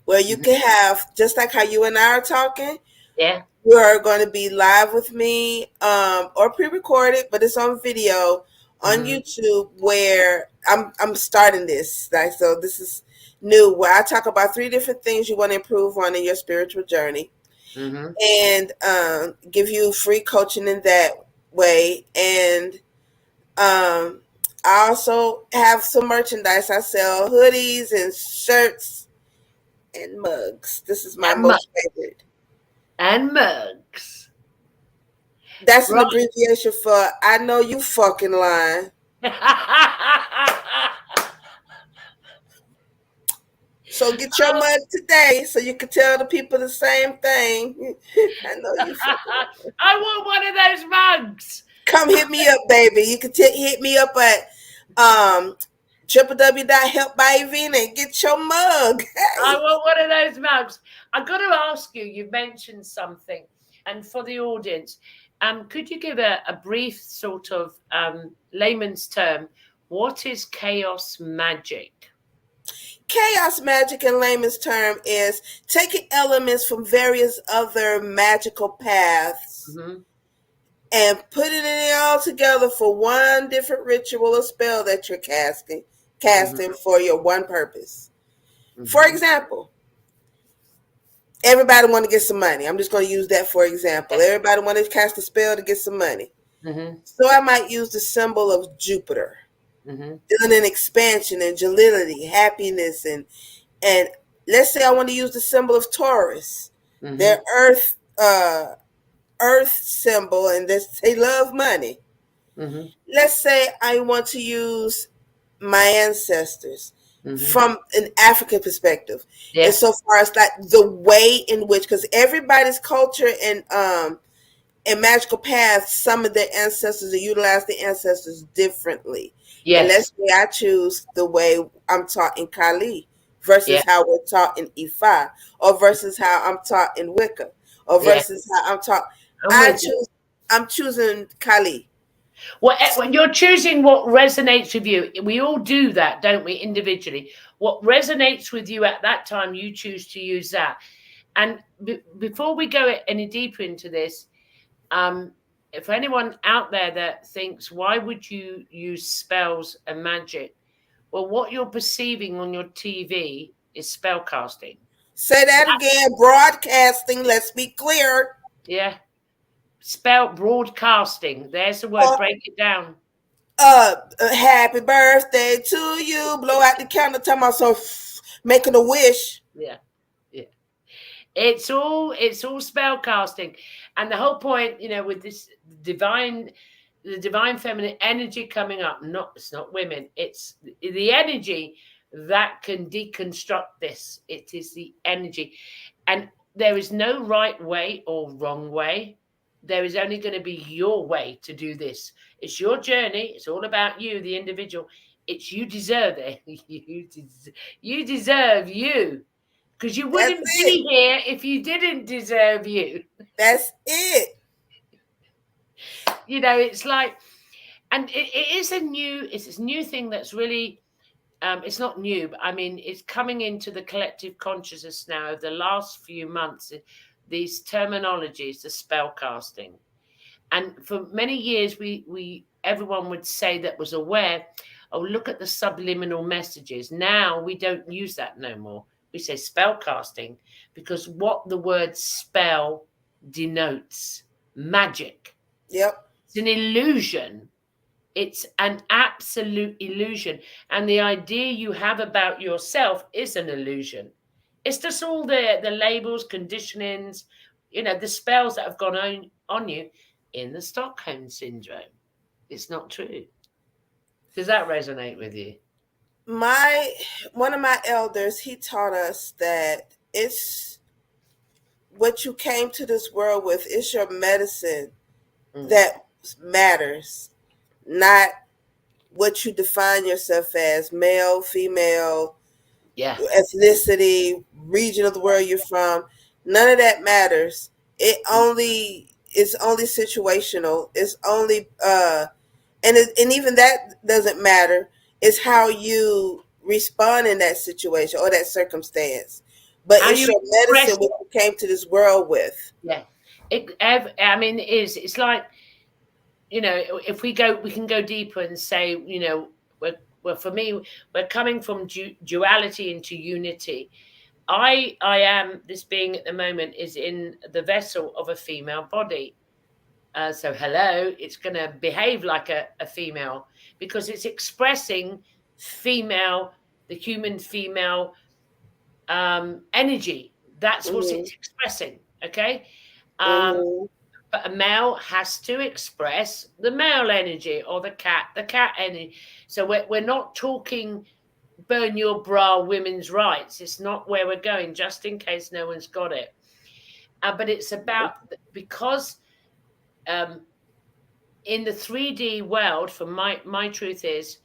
where you can have, just like how you and I are talking. Yeah. You are going to be live with me or pre-recorded, but it's on video on YouTube, where I'm starting this. Like, so this is new, where I talk about 3 different things you want to improve on in your spiritual journey. And give you free coaching in that way. And I also have some merchandise. I sell hoodies and shirts and mugs. This is my And, mu- most favorite. and mugs. That's an Right. abbreviation for I know you fucking lying. So get your mug today so you can tell the people the same thing. I know you fucking lying. I want one of those mugs. Come hit me up, baby. You can hit me up at www.helpbyevanah and get your mug. I Hey. want one of those mugs. I've got to ask you, you've mentioned something, and for the audience, could you give a brief sort of layman's term? What is chaos magic? Chaos magic in layman's term is taking elements from various other magical paths Mm-hmm. and putting it all together for one different ritual or spell that you're casting for your one purpose. For Mm-hmm. example, everybody want to get some money. I'm just going to use that for example. Everybody want to cast a spell to get some money. Mm-hmm. So I might use the symbol of Jupiter, Mm-hmm. dealing in expansion and agility, happiness, and let's say I want to use the symbol of Taurus, Mm-hmm. their earth symbol, and they love money. Mm-hmm. Let's say I want to use my ancestors Mm-hmm. from an African perspective, and Yeah. so far as like the way in which, because everybody's culture and magical paths, some of their ancestors or utilize the ancestors differently. And let's Yes. say I choose the way I'm taught in Kali Yeah. versus how we're taught in Ifa, or versus how I'm taught in Wicca, or Yeah. versus how I'm taught. I'm with you. I'm choosing Kali. When you're choosing what resonates with you, we all do that, don't we, individually? What resonates with you at that time, you choose to use that. And before we go any deeper into this, if anyone out there that thinks, why would you use spells and magic? Well, what you're perceiving on your TV is spell casting. Say that again. Broadcasting. Let's be clear. Yeah. Spell broadcasting. There's the word. Uh, Break it down. happy birthday to you. Blow out the candle. Tell myself making a wish. Yeah. Yeah. It's all spell casting. And the whole point, with this divine the divine feminine energy coming up, it's not women, it's the energy that can deconstruct this. It is the energy. And there is no right way or wrong way. There is only going to be your way to do this. It's your journey. It's all about you, the individual. It's you deserve it. You deserve you. Because you That's wouldn't it. be here if you didn't deserve you. That's it. It's like, and it's this new thing that's really, it's not new, but I mean, it's coming into the collective consciousness now of the last few months, these terminologies, the spell casting. And for many years, everyone would say that was aware, oh, look at the subliminal messages. Now we don't use that no more. We say spell casting because what the word spell denotes, magic. Yep. It's an illusion. It's an absolute illusion. And the idea you have about yourself is an illusion. It's just all the labels, conditionings, the spells that have gone on you in the Stockholm syndrome. It's not true. Does that resonate with you? My One of my elders, he taught us that it's what you came to this world with, it's your medicine that matters, not what you define yourself as, male, female, Yeah. ethnicity, region of the world you're from. None of that matters. It's only situational. It's only and even that doesn't matter. It's how you respond in that situation or that circumstance. But How it's you your express medicine what you came to this world with. Yeah. I mean, it is. It's like, if we can go deeper and say, for me, we're coming from duality into unity. I am, this being at the moment is in the vessel of a female body. So hello, it's going to behave like a female because it's expressing female, the human female energy. That's what Mm-hmm. it's expressing. Okay. Um, Mm-hmm. but a male has to express the male energy, or the cat energy. So we're not talking burn your bra women's rights. It's not where we're going, just in case no one's got it. But it's about, because um, in the 3D world, for my truth is,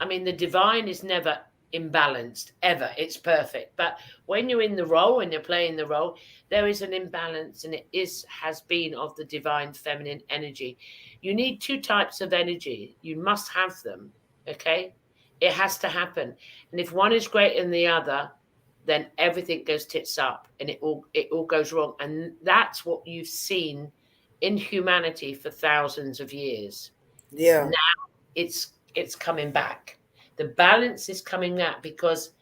I mean, the divine is never imbalanced, ever. It's perfect. But when you're in the role and you're playing the role, there is an imbalance, and it has been of the divine feminine energy. You need two types of energy. You must have them. Okay? It has to happen. And if one is greater than the other, then everything goes tits up, and it all goes wrong. And that's what you've seen in humanity for thousands of years. Yeah. It's coming back. The balance is coming back, because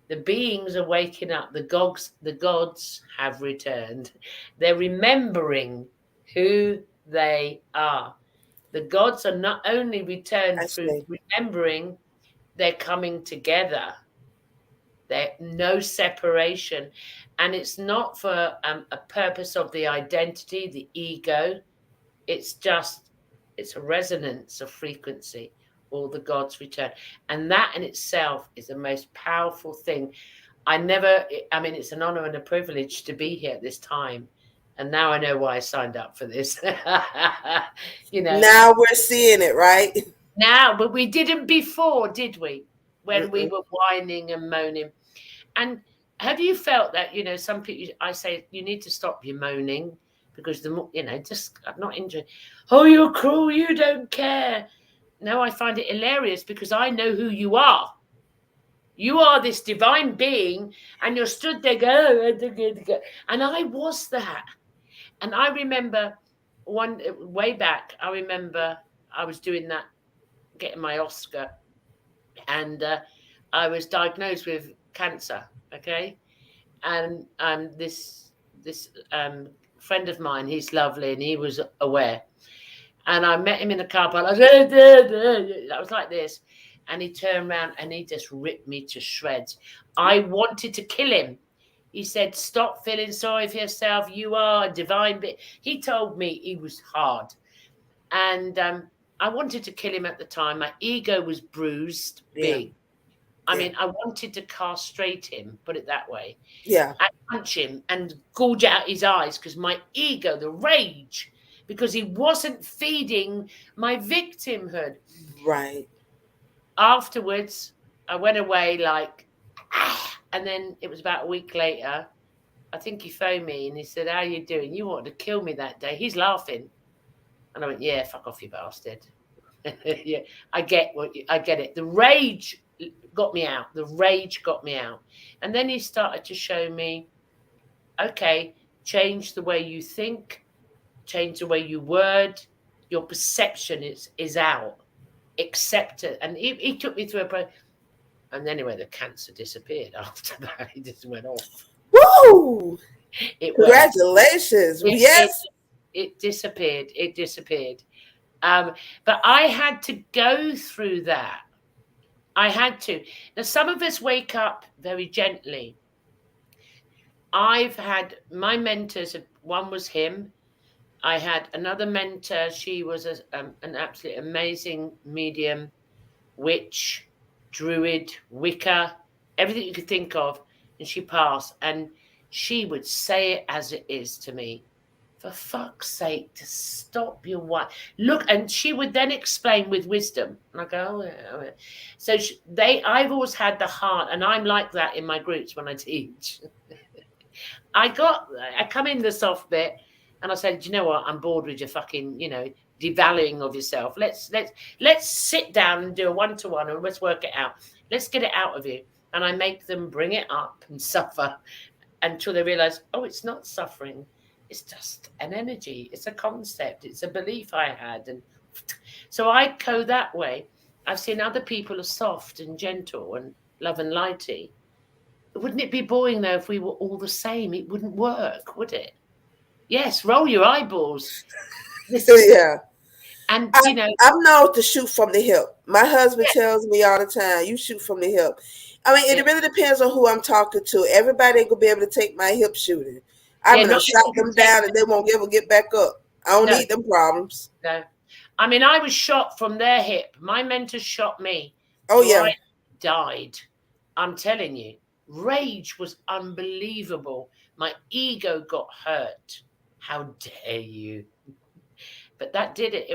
the beings are waking up. The gods have returned. They're remembering who they are. The gods are not only returned I through see. remembering, they're coming together. There no separation, and it's not for a purpose of the identity, the ego. It's just, it's a resonance of frequency. All the gods return. And that in itself is the most powerful thing. I mean, it's an honor and a privilege to be here at this time. And now I know why I signed up for this. you know, Now we're seeing it, right? now, but we didn't before, did we? When we Mm-mm. were whining and moaning. And have you felt that, some people, I say, you need to stop your moaning, because the more, just, I'm not into, oh, you're cruel, you don't care. No, I find it hilarious, because I know who you are. You are this divine being, and you're stood there going, and I was that. And I remember way back, I remember I was doing that, getting my Oscar, and I was diagnosed with cancer. Okay. And this friend of mine, he's lovely, and he was aware. And I met him in the car park. I was like this, and he turned around and he just ripped me to shreds. I wanted to kill him. He said, "Stop feeling sorry for yourself. You are a divine being." He told me he was hard, and I wanted to kill him at the time. My ego was bruised, Yeah. big. I Yeah. mean, I wanted to castrate him, put it that way, Yeah. and punch him and gouge out his eyes, because my ego, the rage, because he wasn't feeding my victimhood. Right. Afterwards, I went away like, and then it was about a week later. I think he phoned me and he said, "How you doing? You wanted to kill me that day." He's laughing, and I went, "Yeah, fuck off, you bastard." Yeah, I get it. The rage got me out. The rage got me out, and then he started to show me, okay, change the way you think, change the way you word, your perception is out, accept it. And he took me through a process. And anyway, the cancer disappeared after that. It just went off. Woo! It went. Congratulations. It, it, Yes. it disappeared. It disappeared. But I had to go through that. I had to. Now, some of us wake up very gently. I've had my mentors, one was him. I had another mentor. She was an absolutely amazing medium, witch, druid, Wicca, everything you could think of. And she passed. And she would say it as it is to me. For fuck's sake, to stop your wife. Look, and she would then explain with wisdom. And I go, oh, yeah, oh, yeah. So I've always had the heart, and I'm like that in my groups when I teach. I come in the soft bit, and I said, "Do you know what? I'm bored with your fucking, devaluing of yourself. Let's sit down and do a 1-to-1, and let's work it out. Let's get it out of you." And I make them bring it up and suffer until they realize, oh, it's not suffering. It's just an energy. It's a concept. It's a belief I had. And so I go that way. I've seen other people are soft and gentle and love and lighty. Wouldn't it be boring, though, if we were all the same? It wouldn't work, would it? Yes, roll your eyeballs. Yeah. And, I'm known to shoot from the hip. My husband yeah, tells me all the time, you shoot from the hip. I mean, yeah, it really depends on who I'm talking to. Everybody ain't going to be able to take my hip shooting. I'm yeah, going to not shot everyone can them take down that. and they won't ever get back up. I don't No, need them problems. no. I mean, I was shot from their hip. My mentor shot me. Oh, So yeah. I died. I'm telling you, rage was unbelievable. My ego got hurt. How dare you? But that did it.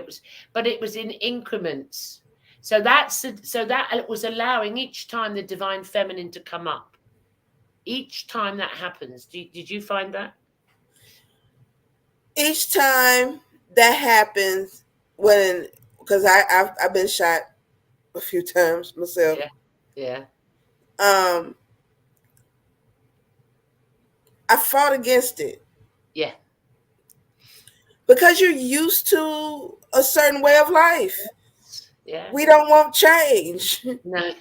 But it was in increments. So that it was allowing each time the divine feminine to come up. Each time that happens, did you find that? Each time that happens, because I've been shot a few times myself. Yeah, yeah, Um, I fought against it yeah, because you're used to a certain way of life. yeah. We don't want change. No,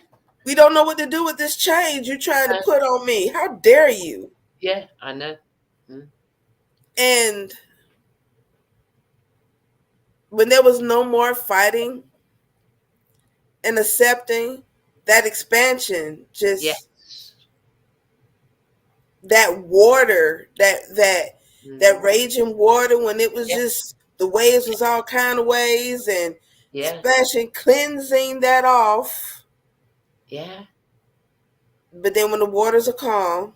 We don't know what to do with this change you're trying to no. put on me. How dare you? Yeah, I know. Mm. And when there was no more fighting and accepting, that expansion, just Yes. that water, that Mm. raging water, when it was Yeah, just the waves was all kind of ways, and yeah, splashing, cleansing that off. yeah. But then when the waters are calm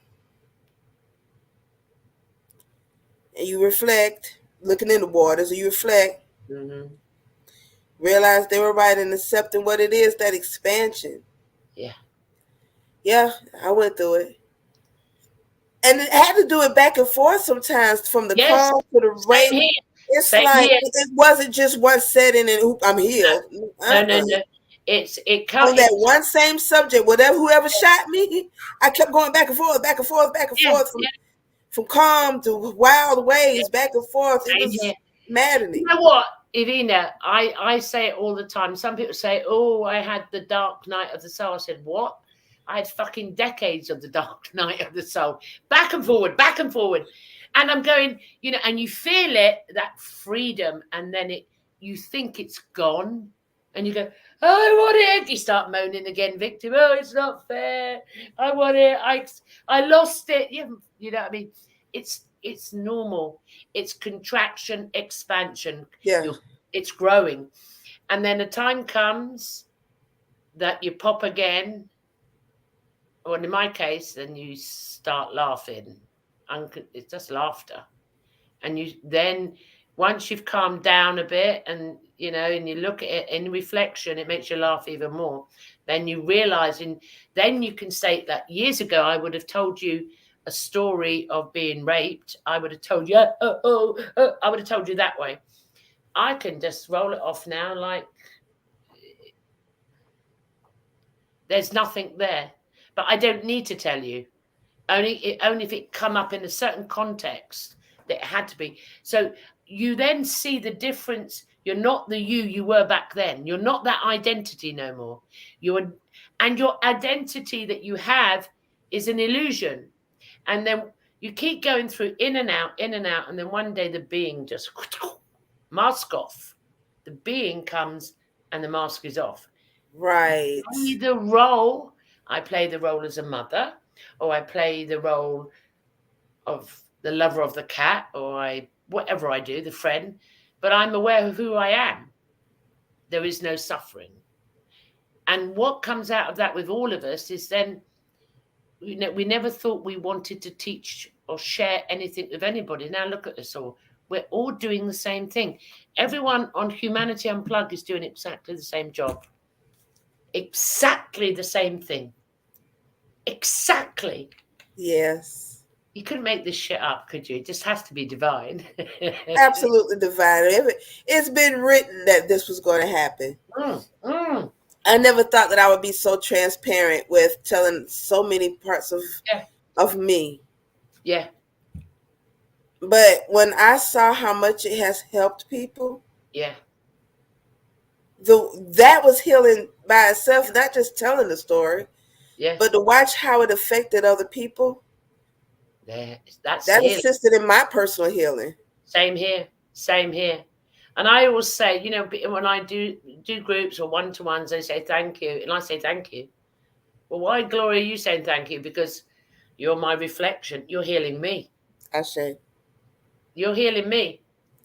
and you reflect, looking in the waters, and you reflect, Hmm. realize they were right in accepting what it is, that expansion. Yeah. Yeah, I went through it. And it had to do it back and forth sometimes, from the Yes. calm to the Same rate. here. It's Same like here. it wasn't just one setting and oop, I'm healed. No, no, Uh-uh. no. It On can't. that It's one same subject, whoever shot me, I kept going back and forth, back and forth, back and yeah, forth, yeah, from calm to wild yeah. waves, back and forth. It Same here. was You maddening. know what, Evanah? I say it all the time. Some people say, "Oh, I had the dark night of the soul." I said, "What?" I had fucking decades of the dark night of the soul, back and forward, and I'm going, and you feel it, that freedom, and then you think it's gone, and you go, "Oh, I want it." You start moaning again, victim. Oh, it's not fair. I want it. I lost it. You know what I mean? It's normal. It's contraction, expansion. Yeah, It's growing. And then a time comes that you pop again, or in my case, then you start laughing. It's just laughter. And you then, once you've calmed down a bit, and you look at it in reflection, it makes you laugh even more. Then you realize, and then you can say that years ago, I would have told you a story of being raped. I would have told you, I would have told you that way. I can just roll it off now, like there's nothing there. But I don't need to tell you. Only if it come up in a certain context that it had to be. So you then see the difference. You're not the you were back then. You're not that identity no more. And your identity that you have is an illusion. And then you keep going through in and out, and then one day the being just mask off. The being comes and the mask is off. right. Play the role. I play the role as a mother, or I play the role of the lover of the cat, or whatever I do, the friend. But I'm aware of who I am. There is no suffering. And what comes out of that with all of us is then we never thought we wanted to teach or share anything with anybody. Now look at us all. We're all doing the same thing. Everyone on Humanity Unplugged is doing exactly the same job. Exactly the same thing. Exactly. Yes. You couldn't make this shit up, could you? It just has to be divine. Absolutely divine. It's been written that this was going to happen. Mm, mm. I never thought that I would be so transparent with telling so many parts Yeah, of me. yeah, But when I saw how much it has helped people, yeah, that was healing by itself, not just telling the story, yeah. but to watch how it affected other people, There, that's that healing. assisted in my personal healing. Same here. Same here. And I always say, you know, when I do groups or one-to-ones, they say thank you. And I say thank you. Well, why, Gloria, are you saying thank you? Because you're my reflection. You're healing me. I say. You're healing me.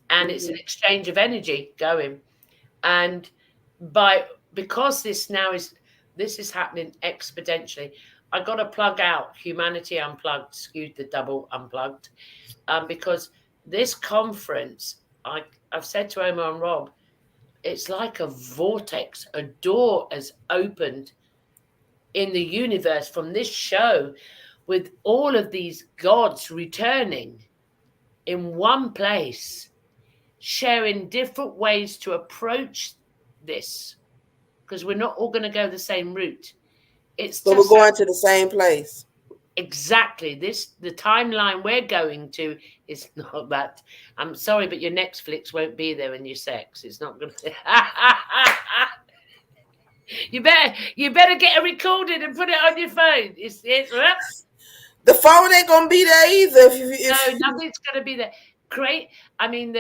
And it's an Mm-hmm. exchange of energy going. And because this is happening exponentially, I got to plug out Humanity Unplugged, skewed the double unplugged, because this conference, I've said to Omar and Rob, it's like a vortex. A door has opened in the universe from this show, with all of these gods returning in one place, sharing different ways to approach this, because we're not all going to go the same route. It's But we're just going to the same place. exactly the timeline we're going to is not that. I'm sorry, but your Netflix won't be there in your sex. It's not going to. You better get it recorded and put it on your phone. The phone ain't gonna be there either. If No, nothing's going to be there. Great. I mean,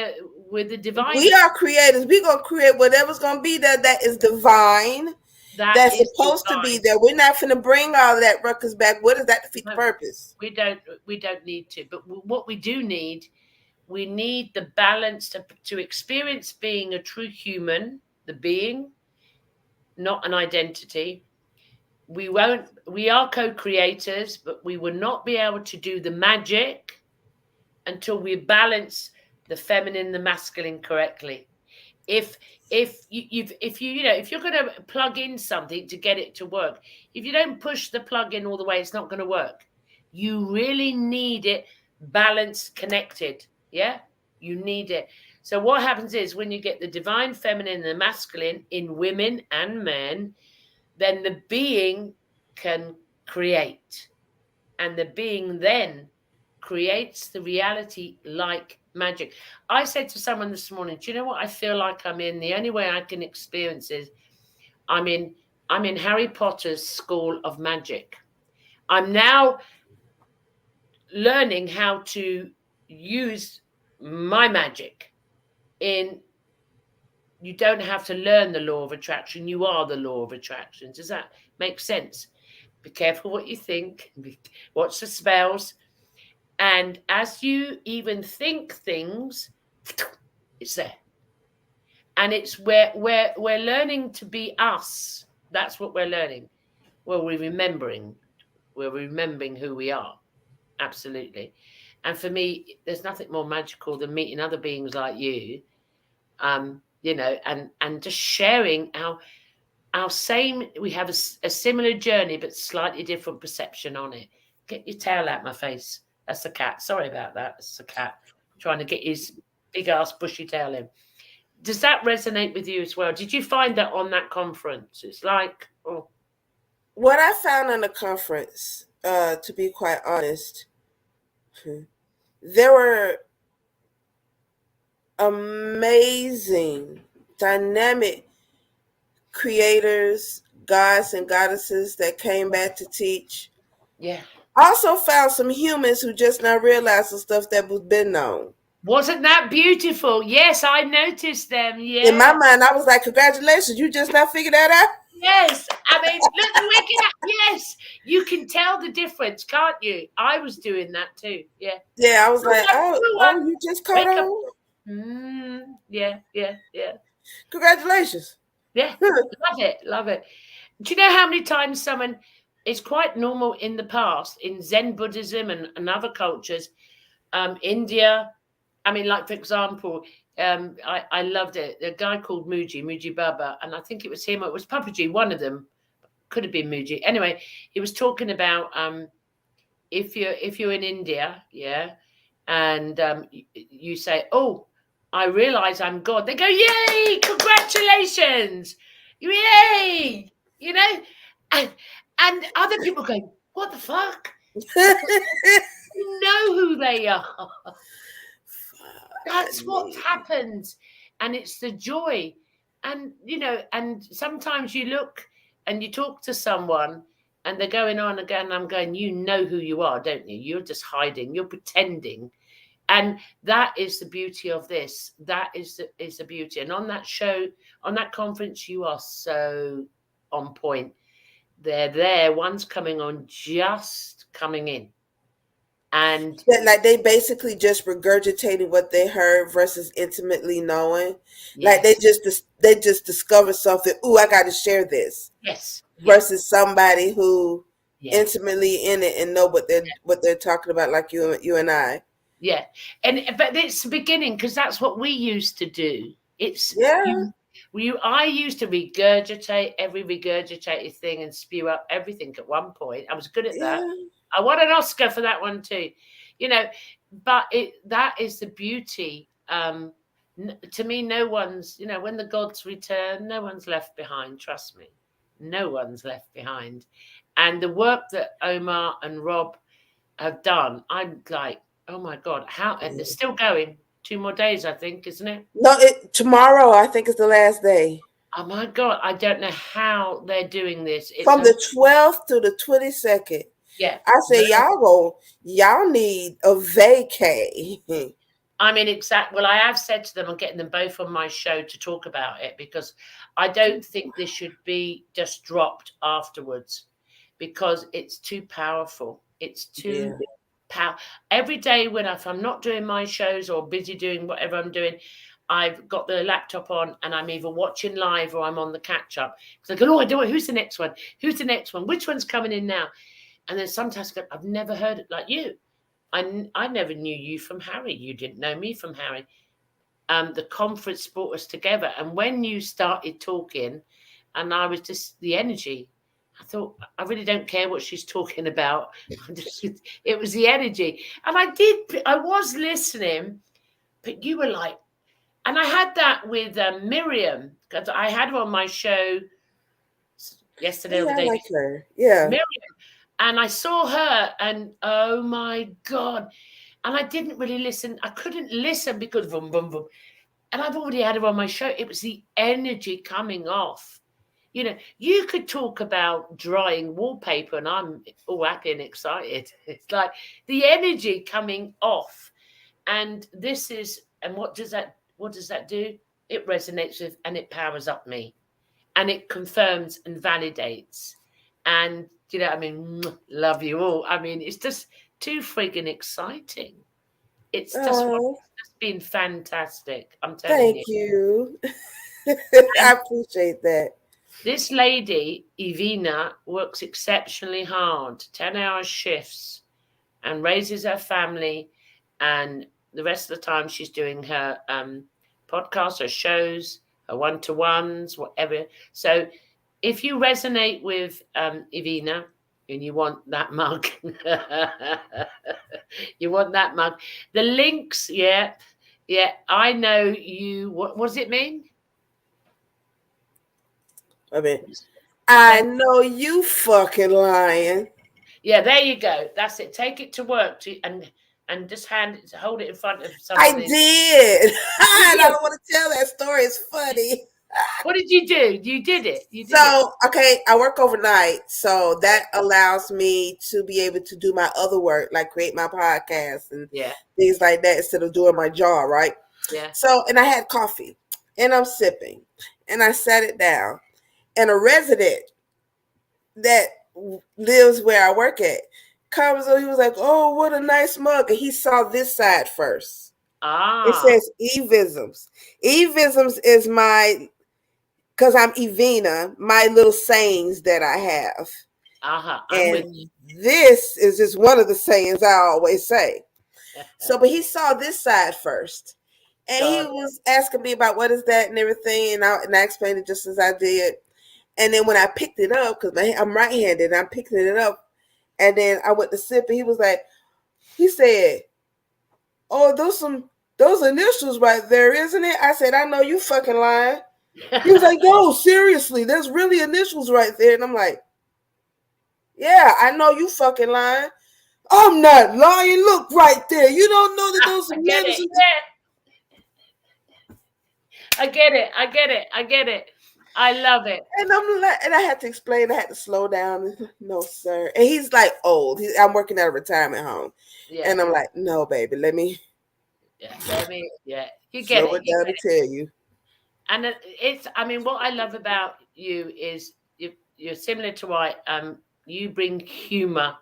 with the divine, we are creators, we gonna create whatever's gonna be there that is divine. that That's is supposed to be divine. there. We're not finna bring all of that ruckus back. What does that defeat the No, purpose? we don't need to. But what we do need, we need the balance to experience being a true human, the being, not an identity. We are co-creators, but we will not be able to do the magic until we balance the feminine, the masculine correctly. If if you're going to plug in something to get it to work, if you don't push the plug in all the way, it's not going to work. You really need it balanced, connected. Yeah, you need it. So what happens is, when you get the divine feminine and the masculine in women and men, then the being can create, and the being then creates the reality like magic. I said to someone this morning, do you know what I feel like I'm in? The only way I can experience is I'm in Harry Potter's school of magic. I'm now learning how to use my magic in. You don't have to learn the law of attraction. You are the law of attraction. Does that make sense? Be careful what you think. Watch the spells. And as you even think things, it's there. And it's where we're learning to be us. That's what we're learning. Well, we're remembering. We're remembering who we are. Absolutely. And for me, there's nothing more magical than meeting other beings like you. And just sharing our same. We have a similar journey, but slightly different perception on it. Get your tail out my face. That's the cat. Sorry about that. It's the cat trying to get his big ass bushy tail in. Does that resonate with you as well? Did you find that on that conference? It's like, oh. What I found on the conference, to be quite honest, there were amazing, dynamic creators, gods and goddesses that came back to teach. Yeah. Also found some humans who just now realized the stuff that was been known. Wasn't that beautiful? Yes, I noticed them. Yeah. In my mind, I was like, congratulations, you just now figured that out? Yes. I mean, look, the wicked. Yes. You can tell the difference, can't you? I was doing that too. Yeah. Yeah, I was like, oh, you just caught on? Yeah. Congratulations. Yeah. Love it. Do you know how many times someone, it's quite normal in the past in Zen Buddhism and other cultures, India. I mean, like, for example, I loved it. A guy called Muji Baba, and I think it was him, or it was Papaji, one of them. Could have been Muji. Anyway, he was talking about if you're in India, yeah, and you say, "Oh, I realize I'm God," they go, "Yay! Congratulations! Yay!" You know, and other people go, "What the fuck?" You know who they are. That's what happens, and it's the joy. And and sometimes you look and you talk to someone and they're going on again. I'm going, you know who you are, don't you? You're just hiding, you're pretending. And that is the beauty of this. That is the beauty. And on that show, on that conference, you are so on point. They're there. One's coming on, just coming in. And That, like, they basically just regurgitated what they heard versus intimately knowing. Like yes, they just discovered something. Ooh, I got to share this. yes, Versus somebody who yes. intimately in it and know what they're talking about, like you and I. Yeah, and but it's the beginning, because that's what we used to do. It's Yeah, I used to regurgitate every regurgitated thing and spew up everything at one point. I was good at that. yeah, I won an Oscar for that one too, you know. But that is the beauty. To me, no one's, when the gods return, no one's left behind. Trust me, no one's left behind. And the work that Omar and Rob have done, I'm like, oh my God, how, and they're still going. 2 more days, I think, isn't it? No, tomorrow I think is the last day. Oh my God, I don't know how they're doing this. It's From the 12th to the 22nd. yeah. I say y'all need a vacay. I mean, well, I have said to them, I'm getting them both on my show to talk about it, because I don't think this should be just dropped afterwards, because it's too powerful. It's too power. Every day if I'm not doing my shows or busy doing whatever I'm doing, I've got the laptop on and I'm either watching live or I'm on the catch up. Because I go, oh, I do it. Who's the next one? Who's the next one? Which one's coming in now? And then sometimes I go, I've never heard it like you. I never knew you from Harry. You didn't know me from Harry. The conference brought us together. And when you started talking, and I was just the energy, I thought, I really don't care what she's talking about. It was the energy. And I was listening, but you were like, and I had that with Miriam, because I had her on my show yesterday or the Yeah, I day like before. her. Yeah. Miriam. And I saw her, and oh my God. And I didn't really listen. I couldn't listen because boom, boom, boom. And I've already had her on my show. It was the energy coming off. You could talk about drying wallpaper, and I'm all happy and excited. It's like the energy coming off. And what does that do? It resonates with, and it powers up me, and it confirms and validates. And I mean, love you all. I mean, it's just too friggin' exciting. It's just been fantastic. I'm telling you. Thank you. I appreciate that. This lady, Evanah, works exceptionally hard, 10-hour shifts, and raises her family. And the rest of the time, she's doing her podcasts, her shows, her one-to-ones, whatever. So if you resonate with Evanah and you want that mug, the links, yeah, I know you. What does it mean? I mean, I know you fucking lying. Yeah, there you go. That's it. Take it to work and just hold it in front of somebody. I did. And I don't want to tell that story. It's funny. What did you do? You did it. Okay, I work overnight, so that allows me to be able to do my other work, like create my podcast and things like that, instead of doing my job, right? Yeah. So, and I had coffee, and I'm sipping, and I sat it down, and a resident that lives where I work at comes over. He was like, "Oh, what a nice mug!" And he saw this side first. It says Evisms. Evisms is because I'm Evanah, my little sayings that I have. And this is just one of the sayings I always say. So, but he saw this side first. And he was asking me about what is that and everything. And I explained it just as I did. And then when I picked it up, because I'm right-handed, and I'm picking it up. And then I went to sip, and he said, "Oh, those initials right there, isn't it?" I said, "I know you fucking lying." He was like, "No, seriously, there's really initials right there." And I'm like, "Yeah, I know you fucking lying." "I'm not lying. Look right there. You don't know that those are letters." I get it. I love it. And I had to explain. I had to slow down. "No, sir." And he's like old. I'm working at a retirement home. Yeah. And I'm like, "No, baby, let me Yeah, let me. Yeah, you get Slow it. it You down get to it. tell you. And it's. I mean, what I love about you is you're similar to I. You bring humor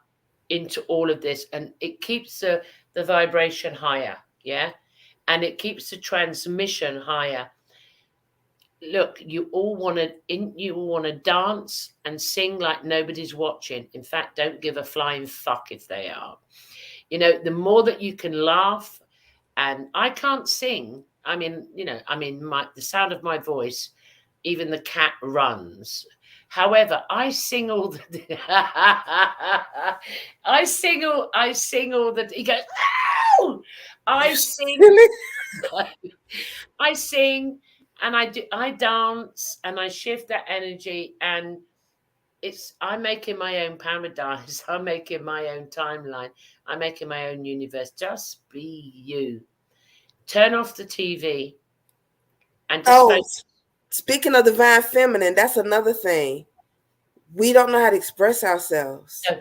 into all of this, and it keeps the vibration higher. Yeah, and it keeps the transmission higher. Look, you all want to dance and sing like nobody's watching. In fact, don't give a flying fuck if they are. The more that you can laugh, and I can't sing. I mean, the sound of my voice, even the cat runs. However, I sing all the I sing all the he goes, "Ow!" I sing Really? I sing and I dance and I shift that energy, and I'm making my own paradise. I'm making my own timeline. I'm making my own universe. Just be you. Turn off the TV and just Oh, focus. speaking of divine feminine, that's another thing. We don't know how to express ourselves. No,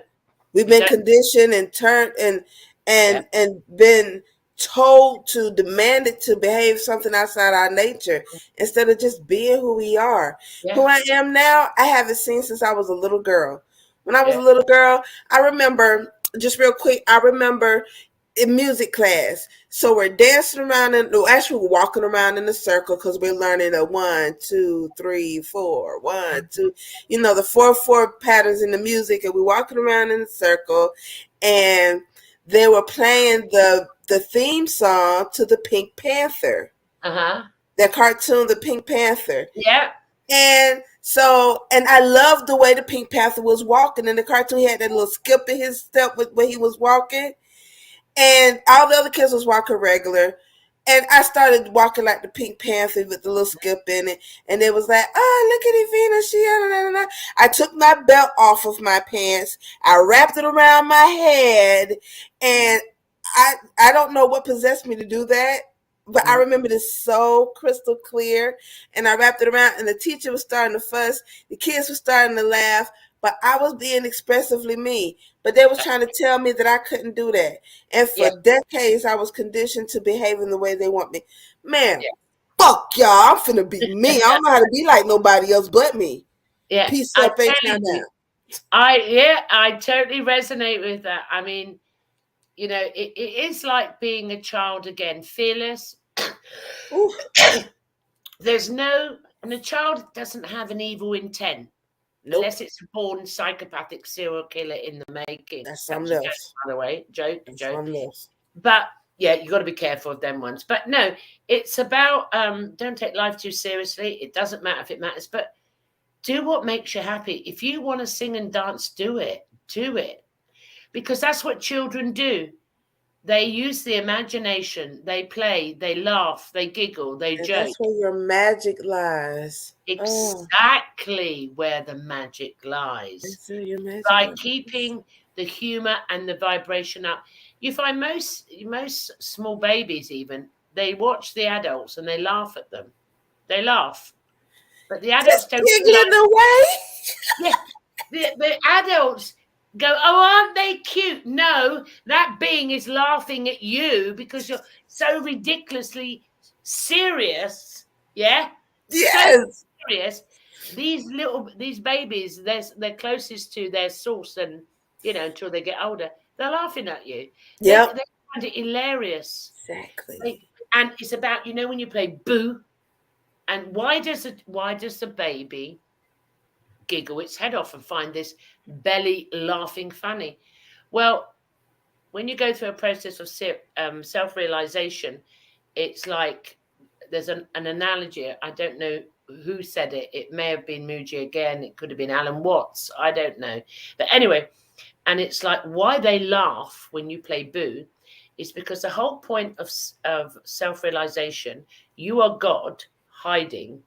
We've we been don't. conditioned and turned and Yeah, been told to demanded to behave something outside our nature instead of just being who we are. yeah, Who I am now, I haven't seen since I was a little girl. When I was yeah. a little girl, I remember, just real quick, I remember in music class. So we're dancing around and no, actually we're walking around in a circle because we're learning a 1, 2, 3, 4, 1, 2. The 4/4 patterns in the music, and we're walking around in a circle, and they were playing the theme song to the Pink Panther, Uh huh. that cartoon, the Pink Panther. Yeah. And so, and I loved the way the Pink Panther was walking in the cartoon. He had that little skip in his step with when he was walking, and all the other kids was walking regular. And I started walking like the Pink Panther with the little skip in it. And it was like, oh, look at Evanah. I took my belt off of my pants. I wrapped it around my head. And I don't know what possessed me to do that. But I Mm. remember this so crystal clear. And I wrapped it around. And the teacher was starting to fuss. The kids were starting to laugh. But I was being expressively me. But they was trying to tell me that I couldn't do that. And Yeah. for decades, I was conditioned to behave in the way they want me. Man, Yeah. fuck y'all. I'm finna be me. I don't know how to be like nobody else but me. Yeah. Peace I up, H tell now you, now. I totally resonate with that. I mean, it is like being a child again, fearless. Ooh, And a child doesn't have an evil intent nope. unless it's a born psychopathic serial killer in the making. That's That's something a joke, else. by the way. Joke, That's joke. something else. But yeah, you got to be careful of them ones. But no, it's about don't take life too seriously. It doesn't matter if it matters, but do what makes you happy. If you want to sing and dance, do it. Do it. Because that's what children do. They use the imagination, they play, they laugh, they giggle, they And joke. that's where your magic lies. Oh, Exactly where the magic lies. that's where your magic By lies. keeping the humor and the vibration up. You find most small babies even, they watch the adults and they laugh at them. They laugh. But the adults Just don't giggling realize, away. yeah, the adults go, oh, aren't they cute? No, that being is laughing at you because you're so ridiculously serious. Yeah, so Yes. serious. These babies, they're closest to their source, and until they get older, they're laughing at you. They Yep. find it hilarious. Exactly. They, and it's about when you play boo, and why does the baby giggle its head off and find this belly laughing funny? Well, when you go through a process of self-realization, it's like there's an analogy. I don't know who said it. It may have been Muji again. It could have been Alan Watts. I don't know. But anyway, and it's like why they laugh when you play boo is because the whole point of self-realization, you are God hiding,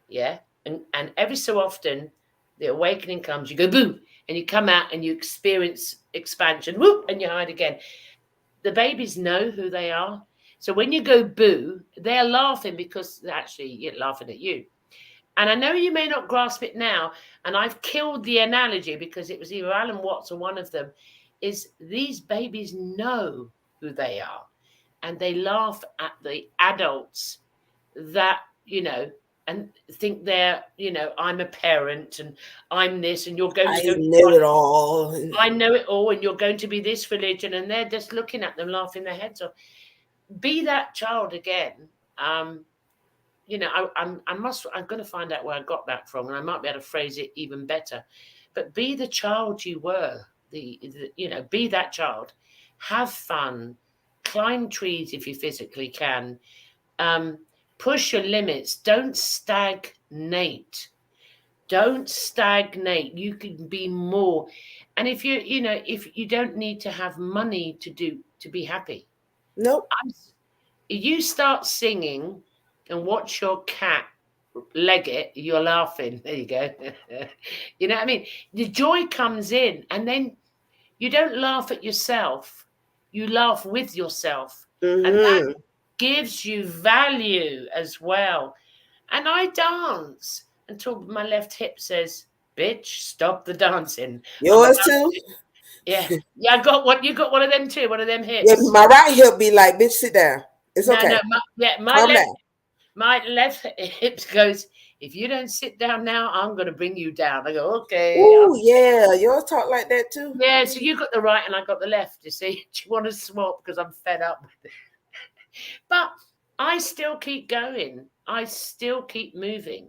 yeah? And every so often the awakening comes, you go boo, and you come out and you experience expansion, whoop, and you hide again. The babies know who they are. So when you go boo, they're laughing because they're actually laughing at you. And I know you may not grasp it now, and I've killed the analogy because it was either Alan Watts or one of them, is these babies know who they are. and they laugh at the adults that, and think they're, I'm a parent and I'm this, and you're going I to go to knew it all. I know it all, and you're going to be this religion, and they're just looking at them, laughing their heads off. Be that child again. I'm going to find out where I got that from, and I might be able to phrase it even better. But be the child you were. Be that child. Have fun. Climb trees if you physically can. Push your limits. Don't stagnate. Don't stagnate. You can be more. And if you don't need to have money to be happy. Nope. You start singing and watch your cat leg it, you're laughing. There you go. You know what I mean? The joy comes in, and then you don't laugh at yourself. You laugh with yourself. And that gives you value as well. And I dance until my left hip says, "Bitch, stop the dancing." Yours too? Yeah. Yeah, you got one of them too, one of them hips. Yeah, my right hip be like, bitch, sit down. It's okay. My left hip goes, if you don't sit down now, I'm going to bring you down. I go, okay. Oh, yeah. Yours talk like that too? Yeah, so you got the right and I got the left, you see. Do you want to swap? Because I'm fed up with it. But I still keep going. I still keep moving.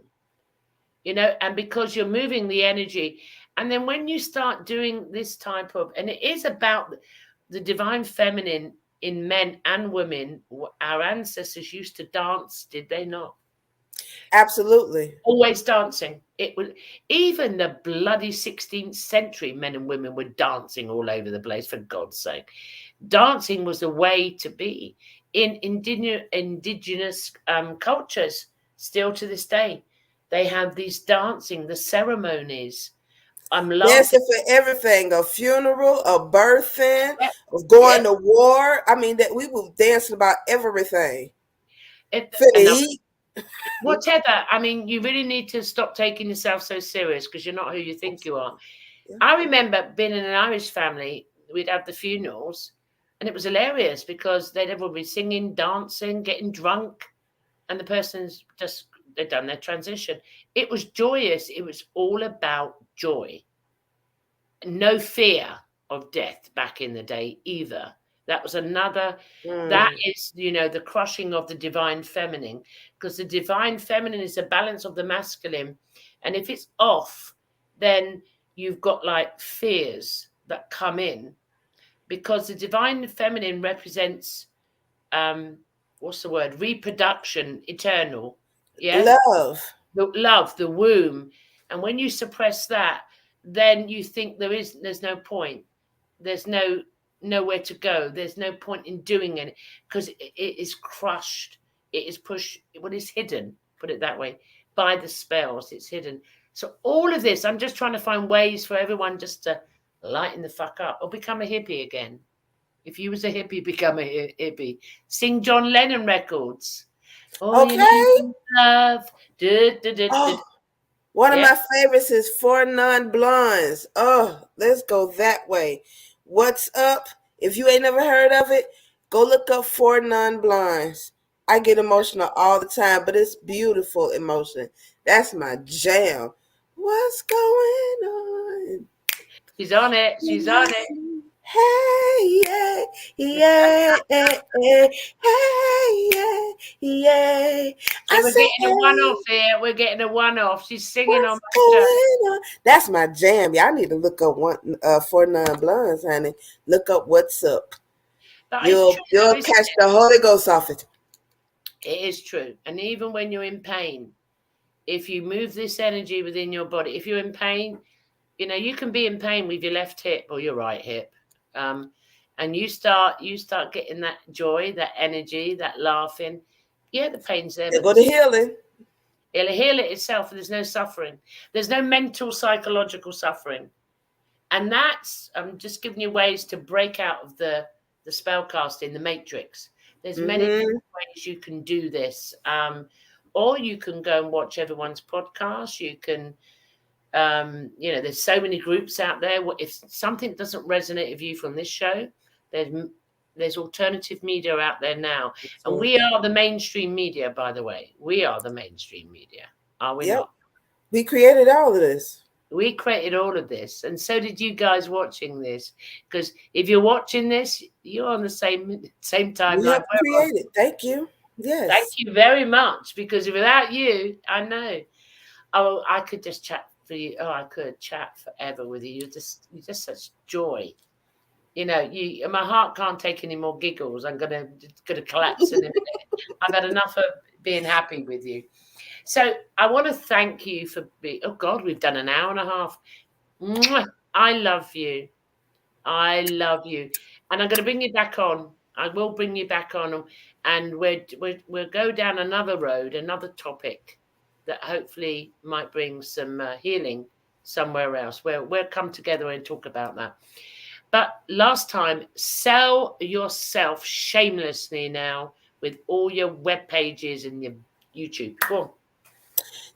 And because you're moving the energy. And then when you start doing this type of, and it is about the divine feminine in men and women. Our ancestors used to dance, did they not? Absolutely. Always dancing. It was even the bloody 16th century, men and women were dancing all over the place, for God's sake. Dancing was the way to be. In indigenous cultures, still to this day, they have these dancing, the ceremonies. I'm dancing for everything, a funeral, a birthing, of going to war. I mean, that we were dancing about everything. Whatever. I mean, you really need to stop taking yourself so serious, because you're not who you think you are. Yeah. I remember being in an Irish family, we'd have the funerals, and it was hilarious because everyone be singing, dancing, getting drunk, and the person's they'd done their transition. It was joyous. It was all about joy. No fear of death back in the day either. That was another, that is, the crushing of the divine feminine, because the divine feminine is a balance of the masculine. And if it's off, then you've got like fears that come in, because the divine feminine represents, what's the word? Reproduction, eternal. Yeah. Love, the womb. And when you suppress that, then you think there's no point. There's nowhere to go. There's no point in doing it, because it is crushed. It is pushed. What is hidden, put it that way, by the spells. It's hidden. So all of this, I'm just trying to find ways for everyone just to lighten the fuck up or become a hippie again. If you was a hippie, become a hippie. Sing John Lennon records. Oh, okay. Love. One of my favorites is Four Non-Blondes. Oh, let's go that way. What's up? If you ain't never heard of it, go look up Four Non-Blondes. I get emotional all the time, but it's beautiful emotion. That's my jam. What's going on? She's on it. She's on it. Hey, yeah, yeah, hey, yeah, yeah. So we're getting a one-off here. We're getting a one-off. She's singing on my show. That's my jam. Y'all need to look up Four Non-Blondes, honey. Look up What's Up. You'll catch the Holy Ghost off it. It is true. And even when you're in pain, if you move this energy within your body, if you're in pain, you can be in pain with your left hip or your right hip. And you start getting that joy, that energy, that laughing. Yeah, the pain's there. But go to healing. It'll heal it itself. There's no suffering. There's no mental, psychological suffering. And I'm just giving you ways to break out of the spell casting, the matrix. There's many ways you can do this. Or you can go and watch everyone's podcast. You can, there's so many groups out there. If something doesn't resonate with you from this show, there's There's alternative media out there now. And we Absolutely. are the mainstream media, by the way. We are the mainstream media, are we Yep. not? We created all of this. We created all of this, and so did you guys watching this. Because if you're watching this, you're on the same We timeline. helped create it. Thank you. Thank Yes. you very much. Because without you, I know. Oh, I could just chat for you. Oh, I could chat forever with you. You're just such joy. You know, my heart can't take any more giggles. I'm gonna collapse in a minute. I've had enough of being happy with you. So I want to thank you for being. Oh God, we've done an hour and a half. Mwah! I love you. I love you, and I'm going to bring you back on. I will bring you back on, and we'll go down another road, another topic that hopefully might bring some healing somewhere else. We'll come together and talk about that. But last time, sell yourself shamelessly now with all your web pages and your YouTube. Go on.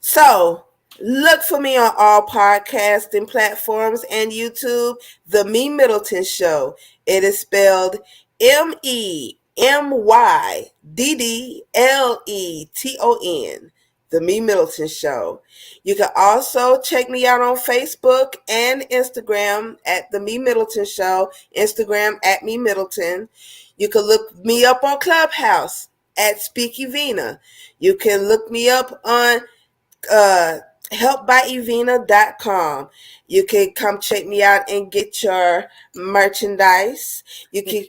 So look for me on all podcasting platforms and YouTube. The Me Middleton Show. It is spelled MeMyDDleton. The Me Middleton Show. You can also check me out on Facebook and Instagram at The Me Middleton Show. Instagram at Me Middleton. You can look me up on Clubhouse at Speak Evanah. You can look me up on helpbyevanah.com. You can come check me out and get your merchandise. You can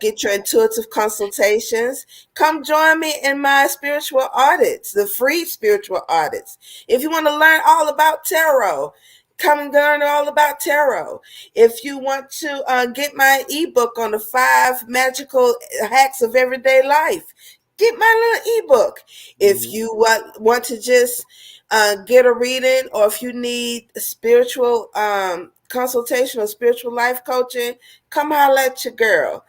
get your intuitive consultations. Come join me in my spiritual audits, the free spiritual audits. If you want to learn all about tarot, come and learn all about tarot. If you want to get my ebook on the 5 magical hacks of everyday life, get my little ebook. If you want to just get a reading, or if you need a spiritual consultation or spiritual life coaching, come holler at your girl.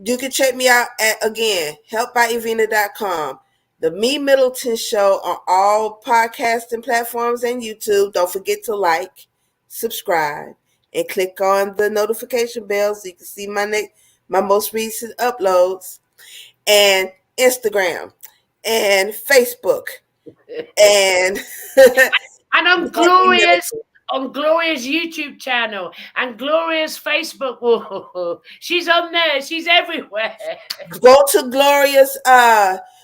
You can check me out at, again, helpbyevanah.com. The Me Middleton Show on all podcasting platforms and YouTube. Don't forget to like, subscribe, and click on the notification bell so you can see my most recent uploads. And Instagram and Facebook and And on Gloria's YouTube channel and Gloria's Facebook. Whoa, she's on there. She's everywhere. Go to Gloria's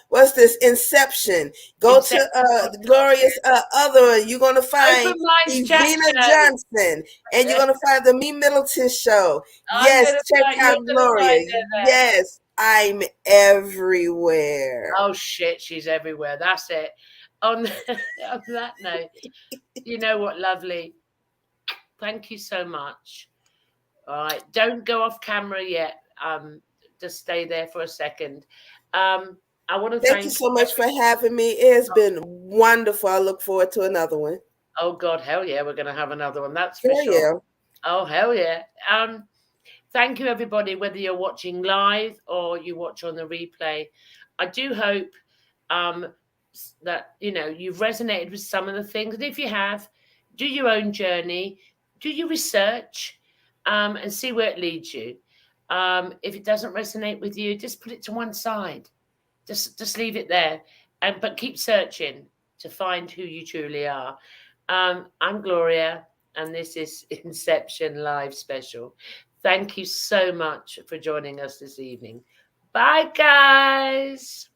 what's this, Inception. Go to Gloria's other one. You're gonna find Open Minds Chat Evanah Show. Johnson, and you're gonna find the Me Middleton Show. Yes, check out Gloria. Yes, I'm everywhere. Oh shit, she's everywhere. That's it. On that note, you know what, lovely. Thank you so much. All right, don't go off camera yet. Just stay there for a second. I want to Thank you so much for having me. It's been wonderful. I look forward to another one. Oh God, hell yeah, we're going to have another one. That's for sure. Yeah. Oh hell yeah. Thank you everybody, whether you're watching live or you watch on the replay. I do hope that you've resonated with some of the things, and if you have, do your own journey, do your research, and see where it leads you. If it doesn't resonate with you, just put it to one side. Just leave it there, but keep searching to find who you truly are. I'm Gloria, and this is Inception Live Special. Thank you so much for joining us this evening. Bye, guys.